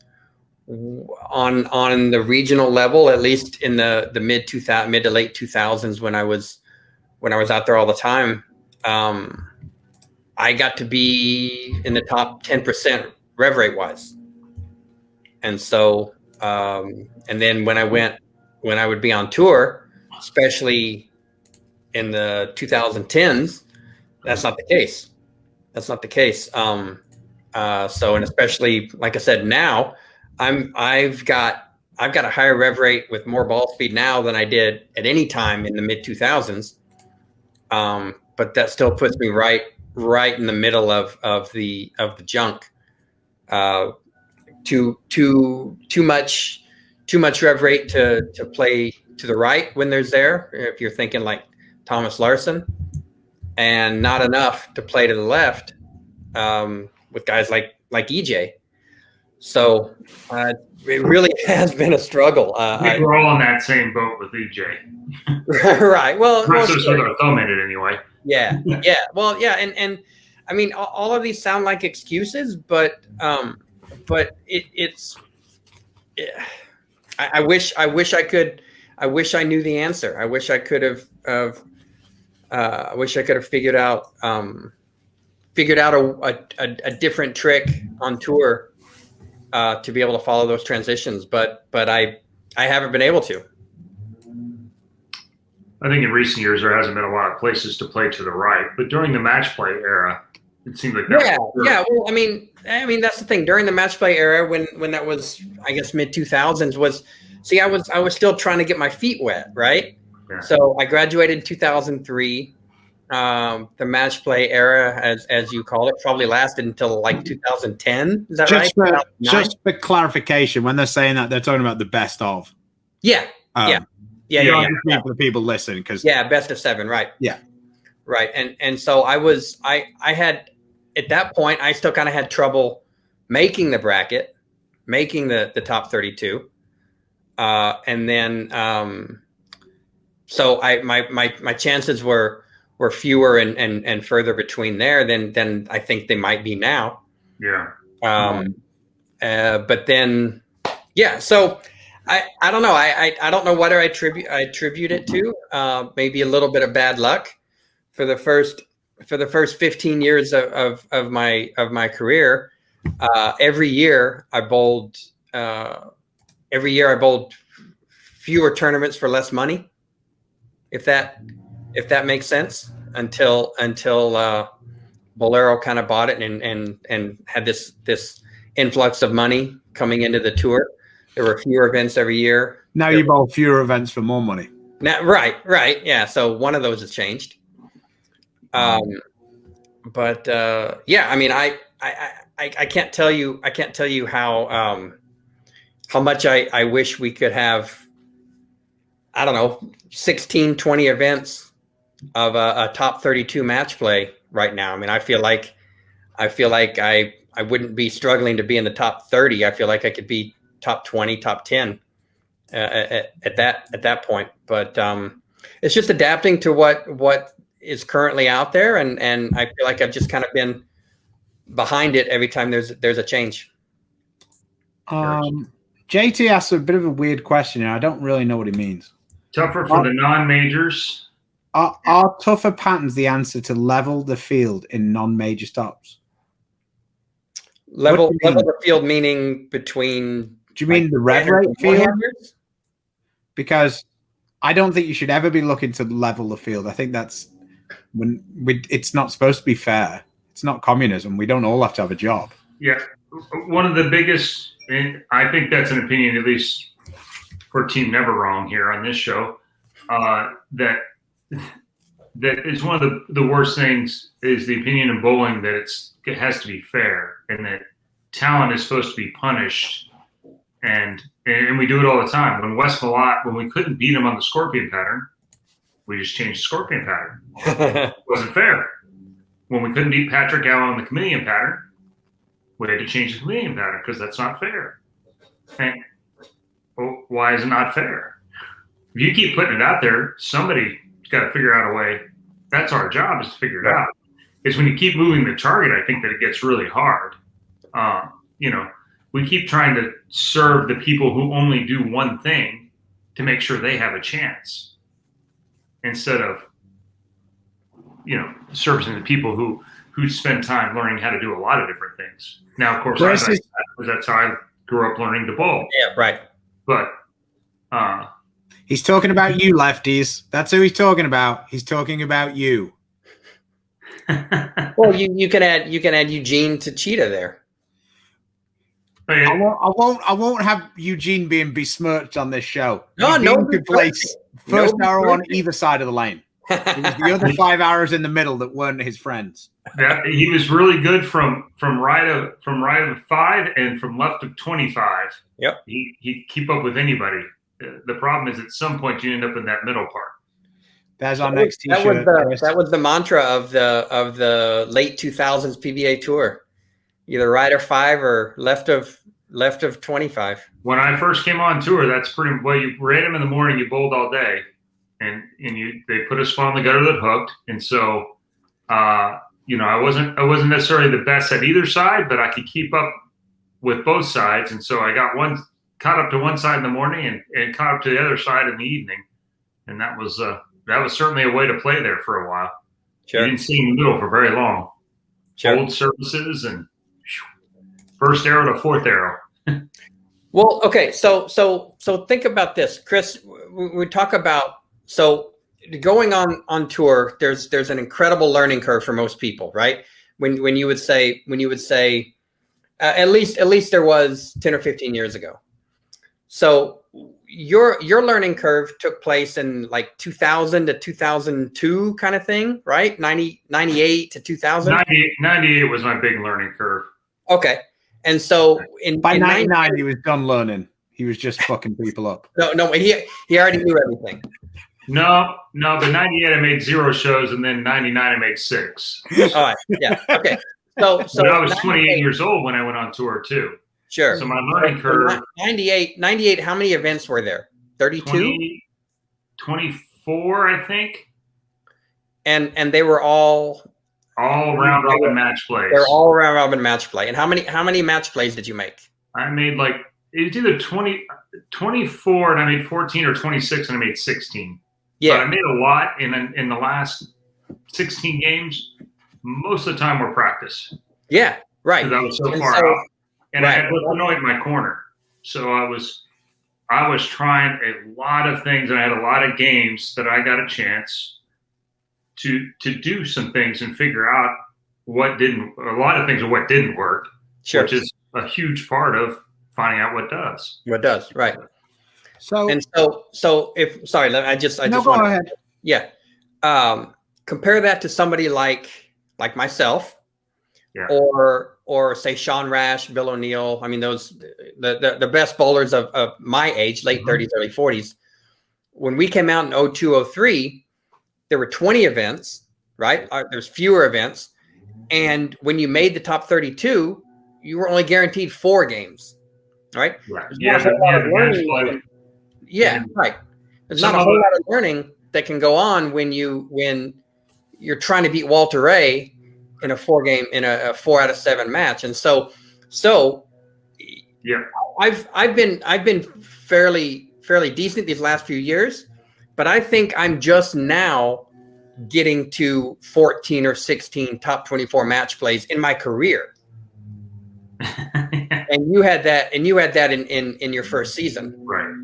S3: on the regional level, at least in the mid to late 2000s, when I was out there all the time. I got to be in the top 10% rev rate wise. And so, and then when I would be on tour, especially in the 2010s, that's not the case. So, and especially, like I said, now I've got a higher rev rate with more ball speed now than I did at any time in the mid 2000s. But that still puts me right in the middle of the junk. Too much rev rate to play to the right when there's there, if you're thinking like Thomas Larson, and not enough to play to the left with guys like EJ. So it really has been a struggle.
S1: I think we're all in that same boat with EJ.
S3: Right. Well,
S1: with our thumb in it anyway.
S3: Yeah. Well, yeah, and I mean, all of these sound like excuses, but it's. I wish I knew the answer. I wish I could have. I wish I could have figured out a different trick on tour to be able to follow those transitions, but I haven't been able to.
S1: I think in recent years there hasn't been a lot of places to play to the right, but during the match play era, it seemed like that.
S3: Yeah. Well, I mean that's the thing. During the match play era, when that was, I guess, mid 2000s, I was still trying to get my feet wet, right? Yeah. So I graduated in 2003. The match play era, as you call it, probably lasted until like 2010. Is that right?
S2: Just for clarification, when they're saying that, they're talking about the best of.
S3: Yeah. Yeah,
S2: You know,
S3: yeah,
S2: I just mean for the people listening, because
S3: yeah, best of 7, right?
S2: Yeah.
S3: Right. And so I had, at that point, I still kind of had trouble making the bracket, making the top 32. And then, so my chances were fewer and further between there than I think they might be now.
S1: Yeah.
S3: But then, yeah, so I don't know. I don't know what I attribute it to. Maybe a little bit of bad luck for the first 15 years of my career. Every year I bowled fewer tournaments for less money, if that makes sense, until Bolero kind of bought it and had this influx of money coming into the tour. There were fewer events every year.
S2: Now you bowl fewer events for more money.
S3: Now, right, yeah. So one of those has changed. But yeah, I mean, I can't tell you how much I wish we could have, I don't know, 16, 20 events of a top 32 match play right now. I mean, I feel like I wouldn't be struggling to be in the top 30. I feel like I could be top 20, top 10 at that point. But it's just adapting to what is currently out there, and I feel like I've just kind of been behind it every time there's a change.
S2: JT asks a bit of a weird question, and I don't really know what he means.
S1: Tougher for the non-majors.
S2: Are tougher patterns the answer to level the field in non-major stops?
S3: Level the field meaning between.
S2: Do you mean the rev rate field? Because I don't think you should ever be looking to level the field. I think that's it's not supposed to be fair. It's not communism. We don't all have to have a job.
S1: Yeah, one of the biggest, and I think that's an opinion, at least for Team Never Wrong here on this show, that is one of the worst things is the opinion in bowling that it has to be fair and that talent is supposed to be punished. And we do it all the time. When Wes Malott, when we couldn't beat him on the scorpion pattern, we just changed the scorpion pattern. It wasn't fair. When we couldn't beat Patrick Allen on the chameleon pattern, we had to change the chameleon pattern because that's not fair. And why is it not fair? If you keep putting it out there, somebody's got to figure out a way. That's our job, is to figure it out. It's when you keep moving the target, I think that it gets really hard. We keep trying to serve the people who only do one thing to make sure they have a chance, instead of, servicing the people who spend time learning how to do a lot of different things. Now, of course, that's how I grew up learning to bowl.
S3: Yeah, right.
S1: But
S2: he's talking about you, lefties. That's who he's talking about. He's talking about you.
S3: Well, you can add Eugene to Cheetah there.
S2: I won't have Eugene being besmirched on this show.
S3: No,
S2: Eugene could place first arrow on either side of the lane. It was the other 5 arrows in the middle that weren't his friends.
S1: Yeah, he was really good from right of 5 and from left of 25.
S3: Yep.
S1: He keep up with anybody. The problem is at some point you end up in that middle part.
S2: That's our next T-shirt.
S3: That was the mantra of the late 2000s PBA tour. Either right of 5 or left of 25. When
S1: I first came on tour, that's pretty well. You ran them in the morning, you bowled all day, and they put a spot on the gutter that hooked, and so I wasn't necessarily the best at either side, but I could keep up with both sides, and so I got caught up to one side in the morning and caught up to the other side in the evening, and that was certainly a way to play there for a while.
S3: Sure.
S1: You didn't see in the middle for very long.
S3: Sure.
S1: Old services and first arrow to fourth arrow.
S3: Well, okay, so think about this, Chris. We talk about, so going on tour. There's an incredible learning curve for most people, right? When you would say at least there was 10 or 15 years ago. So your learning curve took place in like 2000 to 2002 kind of thing, right? 98 to 2000.
S1: 98 was my big learning curve.
S3: Okay. And so
S2: by 99, he was done learning. He was just fucking people up.
S3: No, he already knew everything.
S1: No, but 98 I made 0 shows, and then 99 I made 6.
S3: All right, yeah, okay. So
S1: but I was 28 years old when I went on tour too.
S3: Sure.
S1: So my learning curve.
S3: 98. How many events were there? 32.
S1: 24, I think.
S3: And they were all
S1: round robin match plays.
S3: They're all round robin match play. And how many match plays did you make?
S1: I made like it was either 24, and I made 14, or 26, and I made 16.
S3: Yeah,
S1: but I made a lot in the last 16 games. Most of the time were practice.
S3: Yeah, right.
S1: Because I was so far out, and I had Illinois in my corner, so I was trying a lot of things, and I had a lot of games that I got a chance to do some things and figure out what didn't. A lot of things of what didn't work, which is a huge part of finding out what does.
S3: What does, right?
S2: So
S3: if sorry, I just
S2: go ahead.
S3: Yeah, compare that to somebody like myself,
S1: yeah,
S3: or say Sean Rash, Bill O'Neill. I mean, those the best bowlers of my age, late 30s, early 40s. When we came out in 02, 03, there were 20 events, right? There's fewer events, and when you made the top 32, you were only guaranteed 4 games, right?
S1: Right.
S3: Yeah, right. There's not a whole lot of learning that can go on when you're trying to beat Walter Ray in a 4 out of 7 match. And so
S1: yeah,
S3: I've been fairly decent these last few years, but I think I'm just now getting to 14 or 16 top 24 match plays in my career. And you had that in your first season.
S1: Right.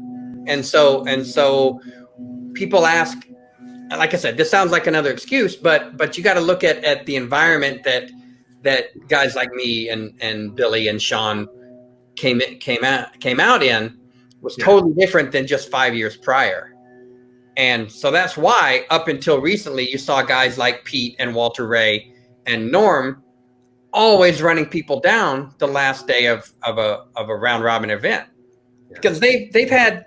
S3: And so people ask, like I said, this sounds like another excuse, but you got to look at the environment that guys like me and Billy and Sean came out in was totally different than just 5 years prior. And so that's why up until recently you saw guys like Pete and Walter Ray and Norm always running people down the last day of a round robin event, because they've had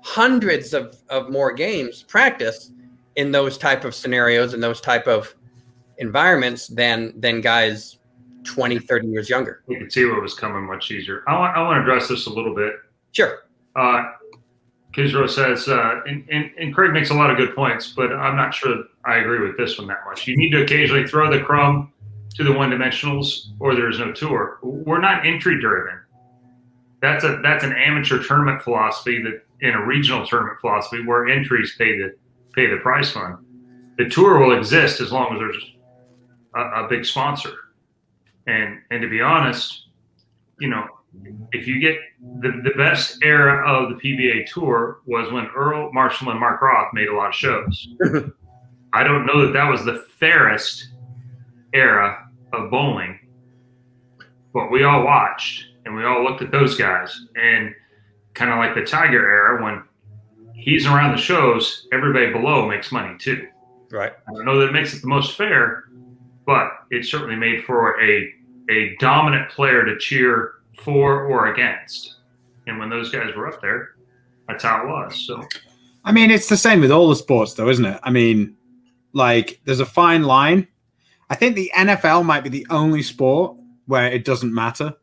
S3: hundreds of more games practice in those type of scenarios and those type of environments than guys 20, 30 years younger.
S1: You can see what was coming much easier. I want to address this a little bit.
S3: Sure.
S1: Kisro says, and Craig makes a lot of good points, but I'm not sure I agree with this one that much. You need to occasionally throw the crumb to the one-dimensionals, or there's no tour. We're not entry-driven. That's an amateur tournament philosophy, that in a regional tournament philosophy where entries pay the prize fund. The tour will exist as long as there's a big sponsor. And to be honest, if you get the best era of the PBA tour was when Earl Marshall and Mark Roth made a lot of shows. I don't know that was the fairest era of bowling, but we all watched and we all looked at those guys, and kind of like the Tiger era, when he's around the shows, everybody below makes money too.
S3: Right.
S1: I don't know that it makes it the most fair, but it certainly made for a dominant player to cheer for or against. And when those guys were up there, that's how it was. So,
S2: I mean, it's the same with all the sports, though, isn't it? I mean, like, there's a fine line. I think the NFL might be the only sport where it doesn't matter.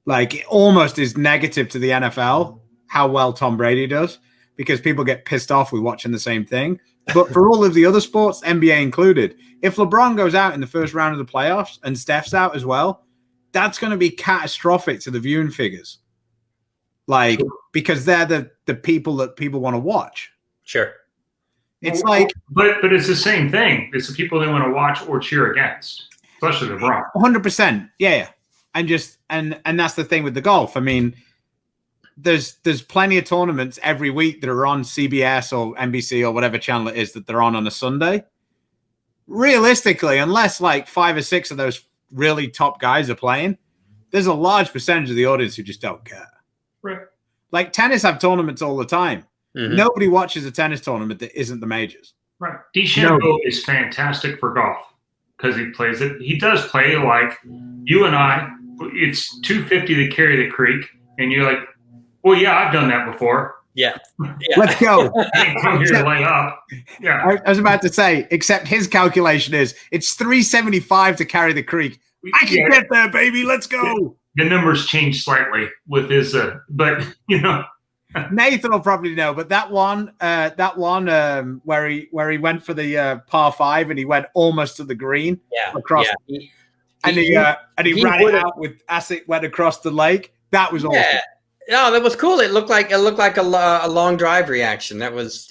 S2: Like, it almost is negative to the NFL how well Tom Brady does, because people get pissed off with watching the same thing. But for all of the other sports, NBA included, if LeBron goes out in the first round of the playoffs and Steph's out as well, that's going to be catastrophic to the viewing figures. Like, because they're the people that people want to watch.
S3: Sure.
S2: It's like,
S1: but it's the same thing. It's the people they want to watch or cheer against, especially LeBron.
S2: 100%. Yeah. And that's the thing with the golf. I mean, there's plenty of tournaments every week that are on CBS or NBC or whatever channel it is that they're on a Sunday. Realistically, unless like 5 or 6 of those really top guys are playing, there's a large percentage of the audience who just don't care.
S1: Right.
S2: Like tennis have tournaments all the time. Mm-hmm. Nobody watches a tennis tournament that isn't the majors.
S1: Right. DeChambeau is fantastic for golf because he plays it. He does play like you and I. It's 250 to carry the creek, And you're like, well, yeah, I've done that before.
S3: Yeah.
S2: Let's go.
S1: I didn't come here to lay up. Yeah.
S2: I was about to say, except his calculation is it's 375 to carry the creek. I can get there, baby. Let's go.
S1: The numbers changed slightly with his, but you know,
S2: Nathan will probably know. But that one where he went for the par 5 and he went almost to the green, across, he ran it out with as it went across the lake. That was awesome.
S3: No, that was cool. It looked like a long drive reaction. That was.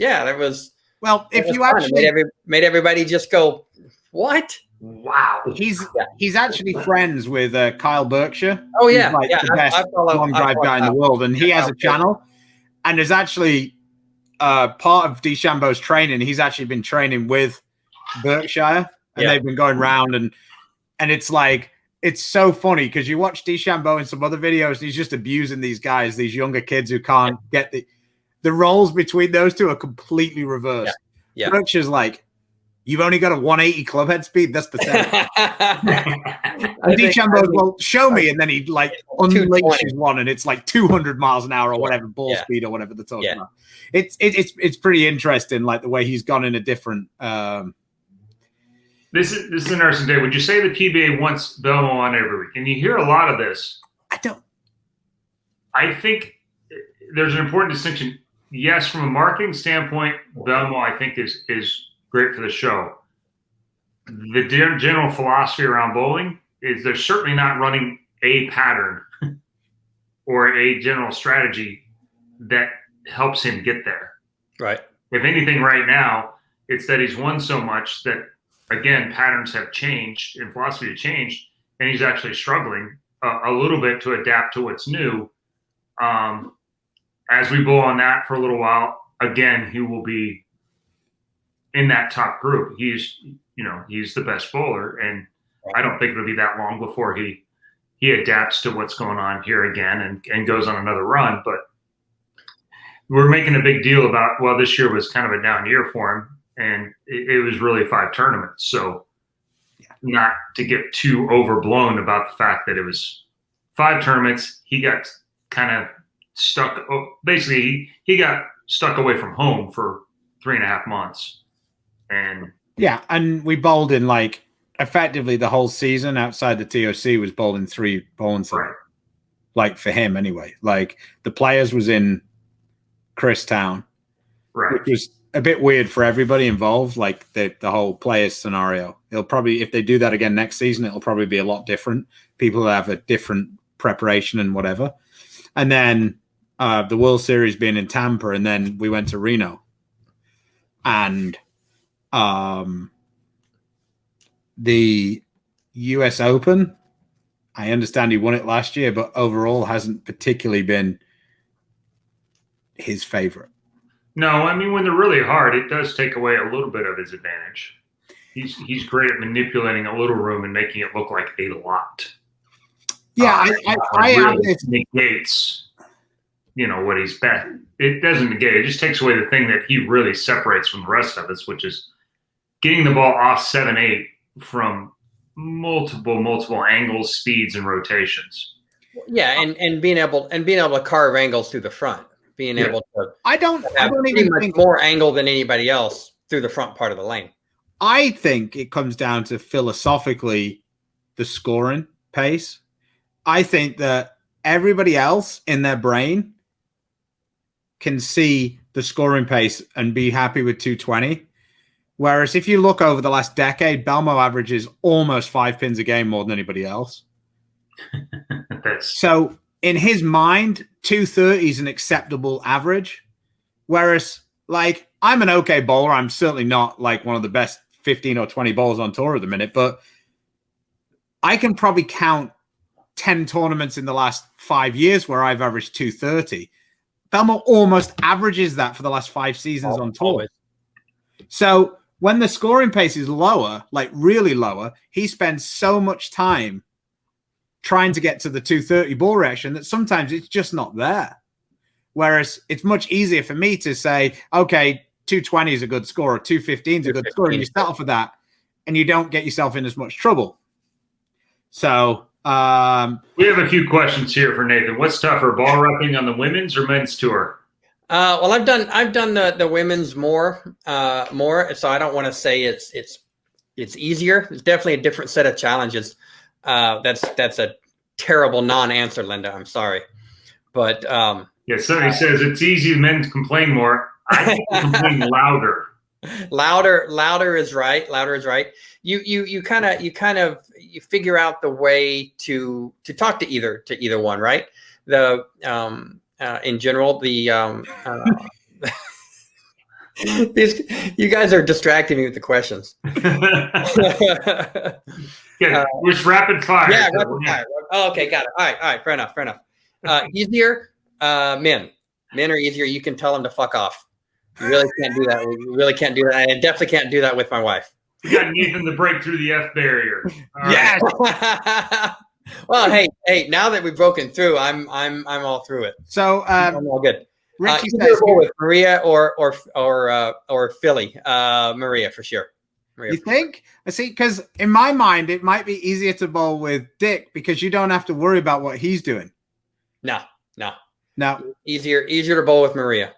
S2: Well, if you
S3: fun.
S2: actually
S3: made everybody just go, what?
S1: Wow.
S2: He's actually friends with Kyle Berkshire.
S3: Oh yeah,
S2: like the best long drive guy in the world, and he has a channel, and is actually part of DeChambeau's training. He's actually been training with Berkshire, and they've been going around, and it's like. It's so funny because you watch DeChambeau in some other videos, and he's just abusing these guys, these younger kids who can't get the roles between those two are completely reversed.
S3: Yeah.
S2: Berkshire's like, you've only got a 180 club head speed. That's pathetic. And DeChambeau, well, show me, and then he like unleashes one, and it's like 200 miles an hour or whatever, ball speed or whatever they're talking about. It's pretty interesting, like the way he's gone in a different.
S1: This is an interesting day. Would you say the PBA wants Belmo on every week? And you hear a lot of this.
S2: I don't.
S1: I think there's an important distinction. Yes, from a marketing standpoint, Belmo I think is great for the show. The general philosophy around bowling is they're certainly not running a pattern or a general strategy that helps him get there.
S3: Right.
S1: If anything, right now, it's that he's won so much that, again, patterns have changed and philosophy have changed, and he's actually struggling a little bit to adapt to what's new. As we bowl on that for a little while, again, he will be in that top group. He's the best bowler, and I don't think it'll be that long before he adapts to what's going on here again and goes on another run. But we're making a big deal about, well, this year was kind of a down year for him. And it was really 5 tournaments. So not to get too overblown about the fact that it was 5 tournaments. He got kind of stuck. Basically, he got stuck away from home for 3.5 months. And
S2: we bowled in like effectively the whole season outside the TOC was bowled in 3 bowling centers.
S1: Right.
S2: Like for him anyway. Like the Players was in Christown.
S1: Right.
S2: Which was a bit weird for everybody involved, like the whole Players scenario. It'll probably, if they do that again next season, it'll probably be a lot different. People will have a different preparation and whatever. And then the World Series being in Tampa, and then we went to Reno. And the US Open, I understand he won it last year, but overall hasn't particularly been his favorite.
S1: No, I mean, when they're really hard, it does take away a little bit of his advantage. He's great at manipulating a little room and making it look like a lot.
S2: Yeah, I
S1: really negates, what he's best. It doesn't negate. It just takes away the thing that he really separates from the rest of us, which is getting the ball off 7-8 from multiple angles, speeds, and rotations.
S3: Yeah, and being able to carve angles through the front. Being able to
S2: I don't even think
S3: more angle than anybody else through the front part of the lane.
S2: I think it comes down to philosophically the scoring pace. I think that everybody else in their brain can see the scoring pace and be happy with 220. Whereas if you look over the last decade, Belmo averages almost 5 pins a game more than anybody else. So in his mind, 230 is an acceptable average. Whereas, like, I'm an okay bowler. I'm certainly not like one of the best 15 or 20 bowlers on tour at the minute, but I can probably count 10 tournaments in the last 5 years where I've averaged 230. Belmo almost averages that for the last 5 seasons on tour.
S3: Always.
S2: So when the scoring pace is lower, like really lower, he spends so much time trying to get to the 230 ball reaction that sometimes it's just not there. Whereas it's much easier for me to say, okay, 220 is a good score, or 215 is a good score, and you settle for that, and you don't get yourself in as much trouble. So
S1: We have a few questions here for Nathan. What's tougher, ball repping on the women's or men's tour?
S3: Well, I've done the women's more, so I don't want to say it's easier. It's definitely a different set of challenges. That's a terrible non-answer, Linda. I'm sorry, but
S1: yeah. Somebody says it's easy. Men complain more. I think they complain louder.
S3: Louder is right. Louder is right. You kind of figure out the way to talk to either one, right? In general, these you guys are distracting me with the questions.
S1: Yeah, which rapid fire.
S3: Yeah, rapid fire. Oh, okay, got it. All right, fair enough. Easier, men are easier. You can tell them to fuck off. You really can't do that. You really can't do that. I definitely can't do that with my wife.
S1: We got Nathan to break through the F barrier.
S3: Yes. Well, hey! Now that we've broken through, I'm all through it.
S2: So
S3: I'm all good.
S2: Richie
S3: Either
S2: says,
S3: with Maria or Philly. Maria for sure. Maria
S2: you think? I see, because in my mind, it might be easier to bowl with Dick because you don't have to worry about what he's doing.
S3: No.
S2: Easier
S3: to bowl with Maria.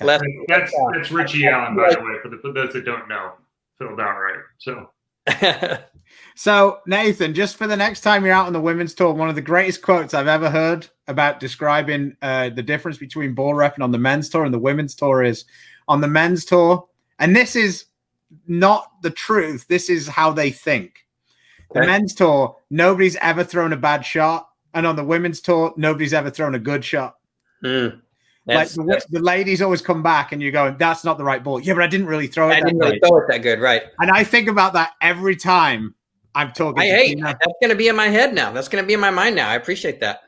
S2: Okay.
S1: That's Richie Allen, by the way, for those that don't know. Filled out right. So.
S2: So, Nathan, just for the next time you're out on the women's tour, one of the greatest quotes I've ever heard about describing the difference between ball repping on the men's tour and the women's tour is on the men's tour, and this is not the truth, this is how they think. The men's tour, nobody's ever thrown a bad shot, and on the women's tour, nobody's ever thrown a good shot. Like the ladies always come back and you go, that's not the right ball. Yeah, but I didn't really throw it.
S3: I didn't really throw it that good, right?
S2: And I think about that every time I'm talking.
S3: That's going to be in my head now. That's going to be in my mind now. I appreciate that.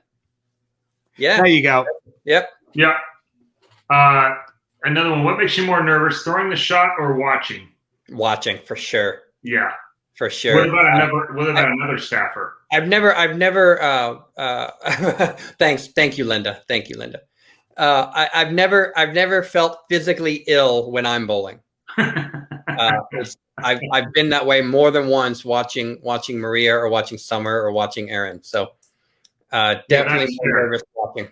S3: Yeah.
S2: There you go.
S3: Yep.
S1: Yeah. Another one. What makes you more nervous, throwing the shot or watching?
S3: Watching, for sure.
S1: Yeah.
S3: For sure.
S1: What about another staffer?
S3: I've never. Thank you, Linda. I've never felt physically ill when I'm bowling. I've been that way more than once watching Maria or watching Summer or watching Aaron. So definitely more nervous watching.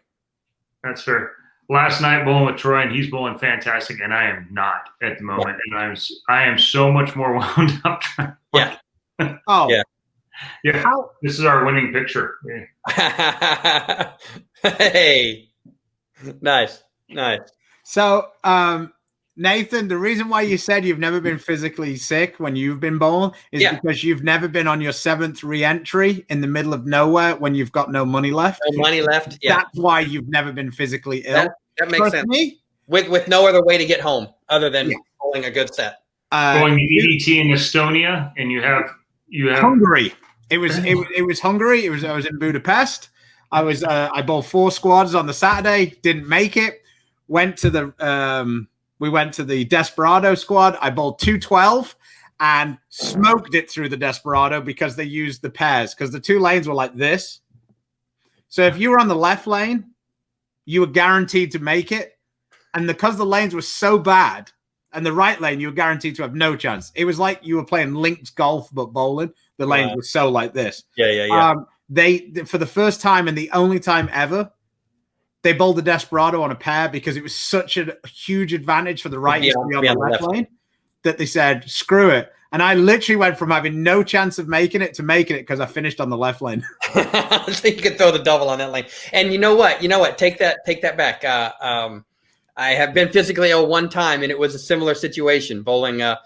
S1: That's fair. Last night bowling with Troy, and he's bowling fantastic, and I am not at the moment, and I am so much more wound up.
S3: Yeah.
S2: Oh
S3: yeah.
S1: Yeah. This is our winning picture.
S3: Yeah. Hey. Nice.
S2: So, Nathan, the reason why you said you've never been physically sick when you've been bowling is because you've never been on your 7th re-entry in the middle of nowhere when you've got no money left.
S3: No money left. Yeah.
S2: That's why you've never been physically ill.
S3: That makes sense. Me, with no other way to get home other than bowling a good set.
S1: Going to EDT in Estonia, and you have
S2: Hungary. It was Hungary. I was in Budapest. I bowled 4 squads on the Saturday, didn't make it. We went to the Desperado squad. I bowled 212 and smoked it through the Desperado because they used the pairs because the 2 lanes were like this. So if you were on the left lane, you were guaranteed to make it. And because the lanes were so bad, and the right lane, you were guaranteed to have no chance. It was like you were playing linked golf, but bowling. The lanes were so like this.
S3: Yeah.
S2: They, for the first time and the only time ever, they bowled the Desperado on a pair because it was such a huge advantage for the righties to be on the left lane that they said, screw it. And I literally went from having no chance of making it to making it because I finished on the left lane.
S3: So you could throw the double on that lane. And you know what? Take that back. I have been physically ill one time, and it was a similar situation, bowling a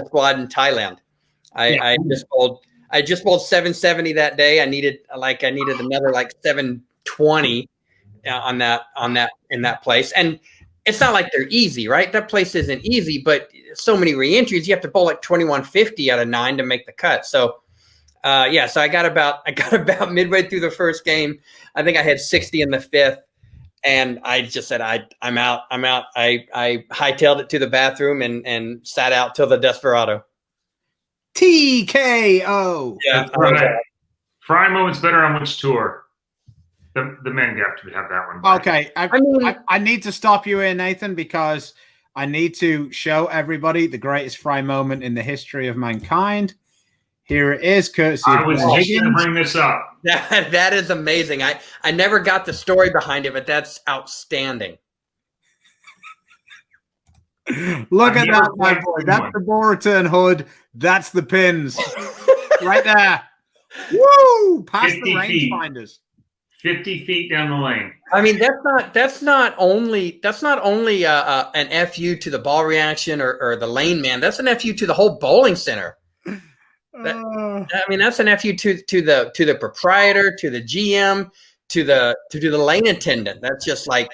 S3: squad in Thailand. I just bowled 770 that day. I needed another 720 in that place. And it's not like they're easy, right? That place isn't easy, but so many re-entries, you have to bowl 2150 out of 9 to make the cut. So so I got about midway through the first game. I think I had 60 in the 5th. And I just said, I'm out. I hightailed it to the bathroom and sat out till the Desperado.
S2: TKO.
S1: Yeah. Right. Fry moment's better on which tour? The men have to have that one.
S2: Okay. I need to stop you here, Nathan, because I need to show everybody the greatest fry moment in the history of mankind. Here it is, courtesy
S1: I
S2: of
S1: was
S2: Paul
S1: just going to
S2: Higgins.
S1: bring this up.
S3: That is amazing. I never got the story behind it, but that's outstanding.
S2: Look
S1: I've
S2: at
S1: never
S2: that, my
S1: quite
S2: boy.
S1: seen
S2: That's
S1: one.
S2: the ball return hood. That's the pins. Right there. Woo! Past
S1: 50
S2: the
S1: feet.
S2: rangefinders.
S1: 50 feet down the lane.
S3: I mean, that's not only an FU to the ball reaction or the lane man. That's an FU to the whole bowling center. I mean, that's an FU to the proprietor, to the GM, to the lane attendant. That's just like,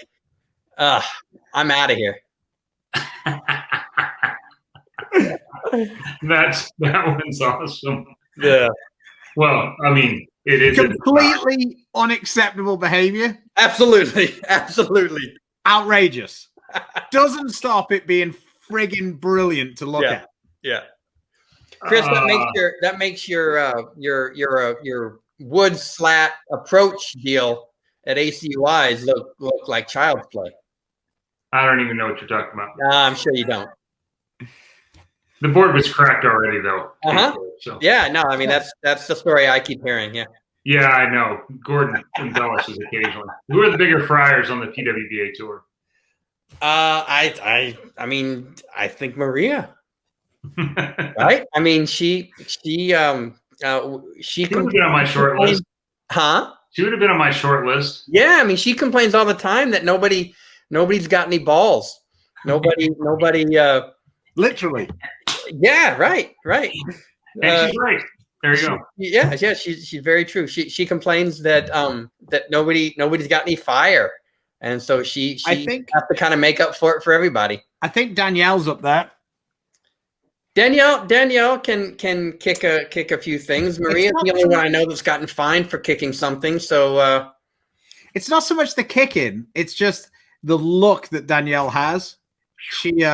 S3: I'm out of here.
S1: That one's awesome.
S3: Yeah,
S1: Well, I mean, it is
S2: Completely unacceptable behavior.
S3: absolutely.
S2: Outrageous. Doesn't stop it being friggin' brilliant to look at.
S3: Yeah. Chris, that makes your wood slat approach deal at ACUIs look like child's play.
S1: I don't even know what you're talking about.
S3: I'm sure you don't.
S1: The board was cracked already, though. So
S3: Yeah, no, I mean that's the story I keep hearing. Yeah.
S1: yeah, I know. Gordon embellishes occasionally. Who are the bigger Friars on the PWBA tour?
S3: I mean, I think Maria. Right? I mean, she
S1: would have been on my short list.
S3: Huh?
S1: She would have been on my short list.
S3: Yeah, I mean, she complains all the time that nobody's got any balls. Nobody.
S2: Literally.
S3: Yeah, right.
S1: And she's right. There you go.
S3: Yeah, she's very true. She complains that that nobody's got any fire, and so she
S2: I think
S3: has to kind of make up for it for everybody.
S2: I think Danielle's up there.
S3: Danielle can kick a few things. Maria's the only one I know that's gotten fined for kicking something. So
S2: it's not so much the kicking; it's just the look that Danielle has. She,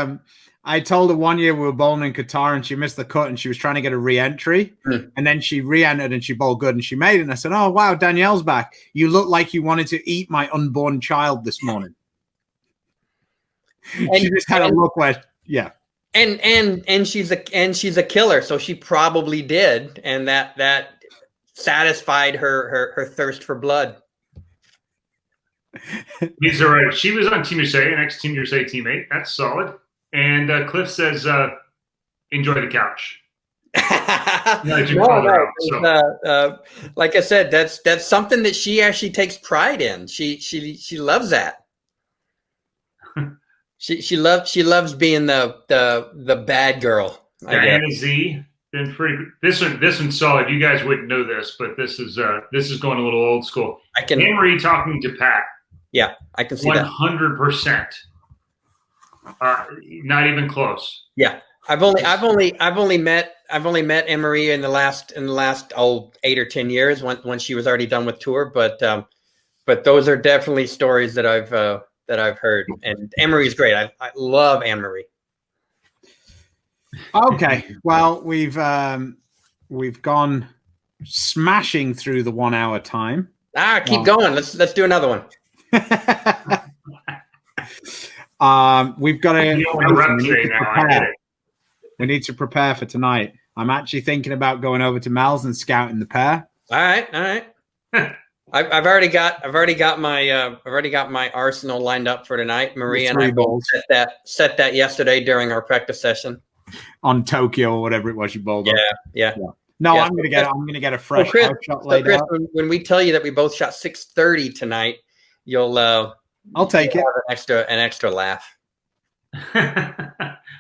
S2: I told her one year we were bowling in Qatar and she missed the cut and she was trying to get a re-entry, and then she re-entered and she bowled good and she made it. And I said, "Oh wow, Danielle's back. You look like you wanted to eat my unborn child this morning." And she just had a look where, yeah.
S3: And she's a killer, so she probably did, and that satisfied her thirst for blood.
S1: He's all right. She was on Team USA, an ex-Team USA teammate. That's solid. And Cliff says, "Enjoy the couch."
S3: Like I said, that's something that she actually takes pride in. She loves that. She loves being the bad girl.
S1: Diana Z, been pretty. This one's solid. You guys wouldn't know this, but this is going a little old school. Anne-Marie talking to Pat.
S3: Yeah, I can see that.
S1: 100%. Not even close.
S3: Yeah, I've only met Anne-Marie in the last 8 or 10 years when she was already done with tour, but those are definitely stories that I've heard, and Anne-Marie is great. I love Anne-Marie.
S2: Okay, well we've gone smashing through the 1 hour time.
S3: Keep going. Let's do another one.
S2: We've got
S1: to.
S2: We need to prepare for tonight. I'm actually thinking about going over to Mel's and scouting the pair.
S3: All right. I've already got my arsenal lined up for tonight. Maria and I both set that yesterday during our practice session
S2: on Tokyo or whatever it was you bowled.
S3: Yeah.
S2: No, yeah. I'm gonna get a fresh shot later.
S3: Chris, when we tell you that we both shot 630 tonight, you'll
S2: I'll take it.
S3: An extra laugh.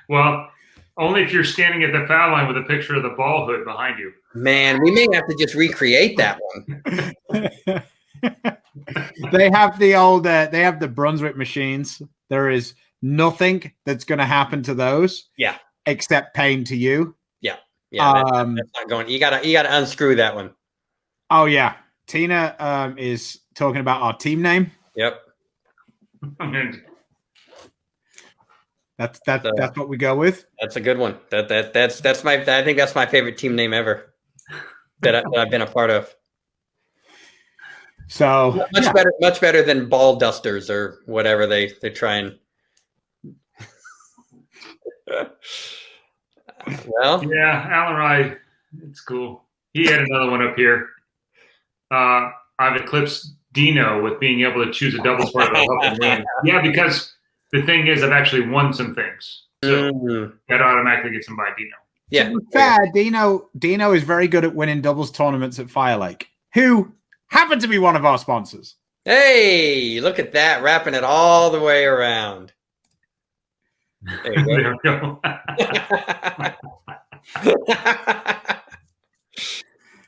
S1: Well, only if you're standing at the foul line with a picture of the ball hood behind you.
S3: Man, we may have to just recreate that one.
S2: They have the Brunswick machines. There is nothing that's going to happen to those.
S3: Yeah.
S2: Except pain to you.
S3: Yeah. That's not going. You gotta unscrew that one.
S2: Oh yeah. Tina is talking about our team name.
S3: Yep.
S2: That's what we go with.
S3: That's a good one. That's my. I think that's my favorite team name ever that I've been a part of.
S2: So
S3: much better than ball dusters or whatever they try and. Well,
S1: yeah, Alan Rye It's cool. He had another one up here. I've eclipsed Dino with being able to choose a doubles partner to help him win. Yeah, because the thing is, I've actually won some things. So that automatically gets him by Dino.
S3: Yeah.
S2: To be fair, Dino is very good at winning doubles tournaments at Fire Lake, who happen to be one of our sponsors.
S3: Hey, look at that, wrapping it all the way around. There you
S1: There we go.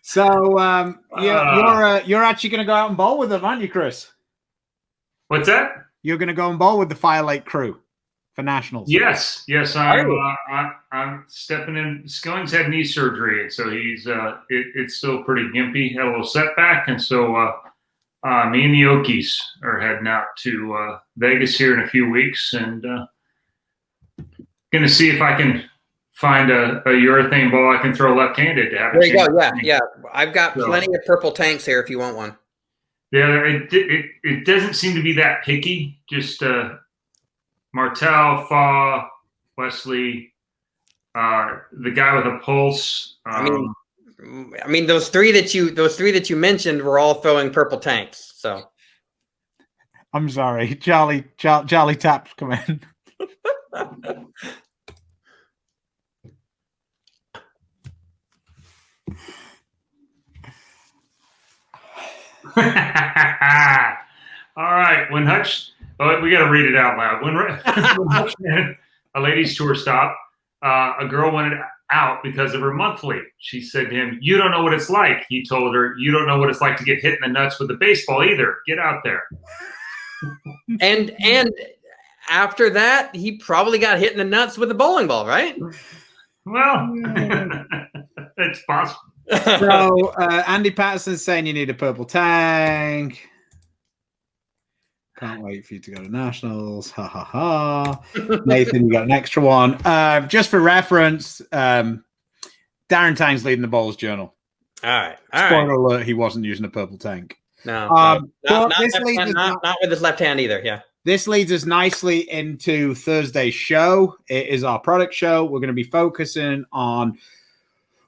S2: So you're actually going to go out and bowl with them, aren't you, Chris?
S1: What's that?
S2: You're going to go and bowl with the Fire Lake crew for nationals.
S1: Yes. I'm stepping in. Skilling's had knee surgery, and so he's it's still pretty gimpy. Had a little setback, and so me and the Okies are heading out to Vegas here in a few weeks, and going to see if I can find a urethane ball I can throw left-handed to have.
S3: There you go. Yeah. I've got plenty of purple tanks here if you want one.
S1: Yeah, it doesn't seem to be that picky. Just Martel, Faw, Wesley, the guy with a pulse.
S3: I mean, those three that you mentioned were all throwing purple tanks. So
S2: I'm sorry, Charlie Taps come in.
S1: All right, when Hutch, we got to read it out loud. When Hutch had a ladies' tour stop, a girl wanted out because of her monthly. She said to him, "You don't know what it's like." He told her, "You don't know what it's like to get hit in the nuts with a baseball either. Get out there."
S3: And after that, he probably got hit in the nuts with a bowling ball, right?
S1: Well, it's possible.
S2: So Andy Patterson's saying you need a purple tank. Can't wait for you to go to nationals. Ha ha ha. Nathan, you got an extra one. Just for reference, Darren Tang's leading the bowls journal.
S3: All right.
S2: Spoiler alert, he wasn't using a purple tank.
S3: No, not with his left hand either. Yeah.
S2: This leads us nicely into Thursday's show. It is our product show. We're going to be focusing on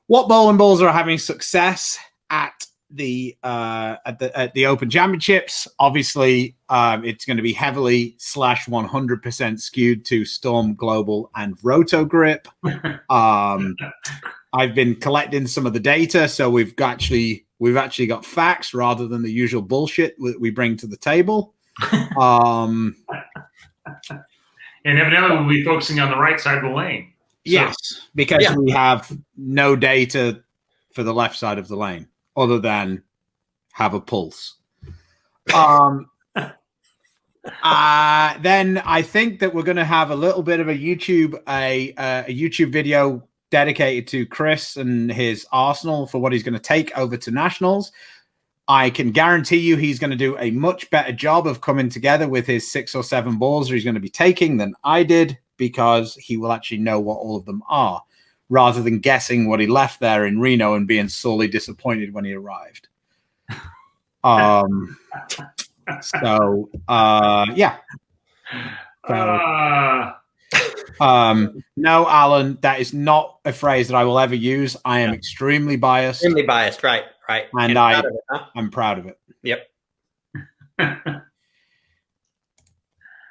S2: what bowling balls are having success at the Open Championships. Obviously, it's going to be heavily /100% skewed to Storm, Global, and Roto Grip. I've been collecting some of the data, so we've actually got facts rather than the usual bullshit we bring to the table. And
S1: evidently, we'll be focusing on the right side of the lane.
S2: Yes, because we have no data for the left side of the lane other than have a pulse. Then I think that we're going to have a little bit of a YouTube video dedicated to Chris and his arsenal for what he's going to take over to nationals. I can guarantee you he's going to do a much better job of coming together with his 6 or 7 balls that he's going to be taking than I did, because he will actually know what all of them are, rather than guessing what he left there in Reno and being sorely disappointed when he arrived. No, Alan, that is not a phrase that I will ever use. I am extremely biased.
S3: Extremely biased, right.
S2: And I'm proud of it.
S3: Yep.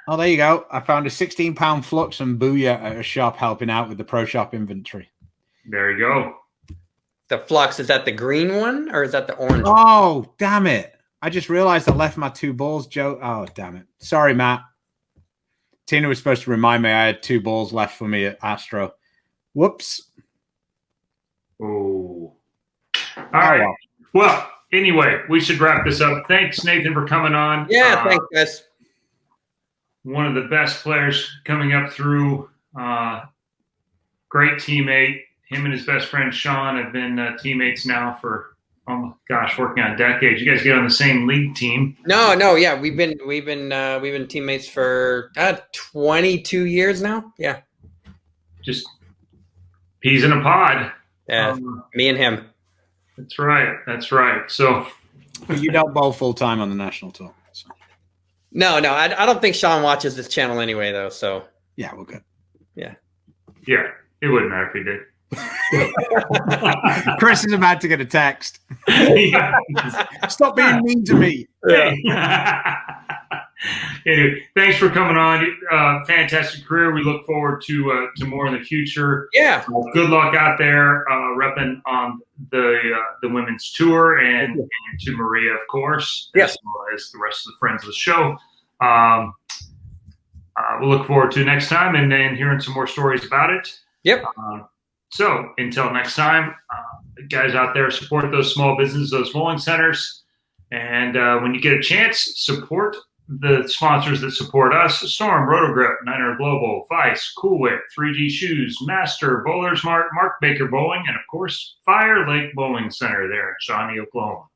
S2: Oh, there you go. I found a 16-pound flux and Booyah at a shop helping out with the Pro Shop inventory.
S1: There you go.
S3: The flux, is that the green one or is that the orange one?
S2: Oh, damn it. I just realized I left my 2 balls, Joe. Oh, damn it. Sorry, Matt. Tina was supposed to remind me I had 2 balls left for me at Astro. Whoops.
S1: Oh. All right. Well, anyway, we should wrap this up. Thanks, Nathan, for coming on.
S3: Yeah, thanks, guys.
S1: One of the best players coming up through. Great teammate. Him and his best friend Sean have been teammates now for, oh gosh, working on decades. You guys get on the same league team.
S3: No, yeah, we've been teammates for 22 years now. Yeah,
S1: just peas in a pod.
S3: Yeah, me and him.
S1: That's right. So
S2: you don't bowl full time on the national tour. So.
S3: No, I don't think Sean watches this channel anyway, though. So
S2: yeah, we're good.
S3: Yeah,
S1: it wouldn't matter if he did.
S2: Chris is about to get a text.
S1: Yeah.
S2: Stop being mean to me.
S1: Anyway, thanks for coming on. Fantastic career. We look forward to more in the future.
S3: Yeah.
S1: Good luck out there repping on the women's tour, and to Maria, of course,
S3: Yes.
S1: as well as the rest of the friends of the show. We'll look forward to next time and then hearing some more stories about it.
S3: Yep.
S1: So until next time, guys out there, support those small businesses, those bowling centers. And when you get a chance, support the sponsors that support us: Storm, Rotogrip, Niner Global, Vice, Cool Whip, 3G Shoes, Master, Bowler's Mart, Mark Baker Bowling, and of course, Fire Lake Bowling Center there in Shawnee, Oklahoma.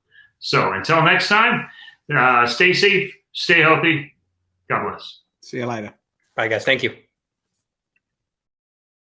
S1: So until next time, stay safe, stay healthy. God bless.
S2: See you later.
S3: Bye, guys. Thank you.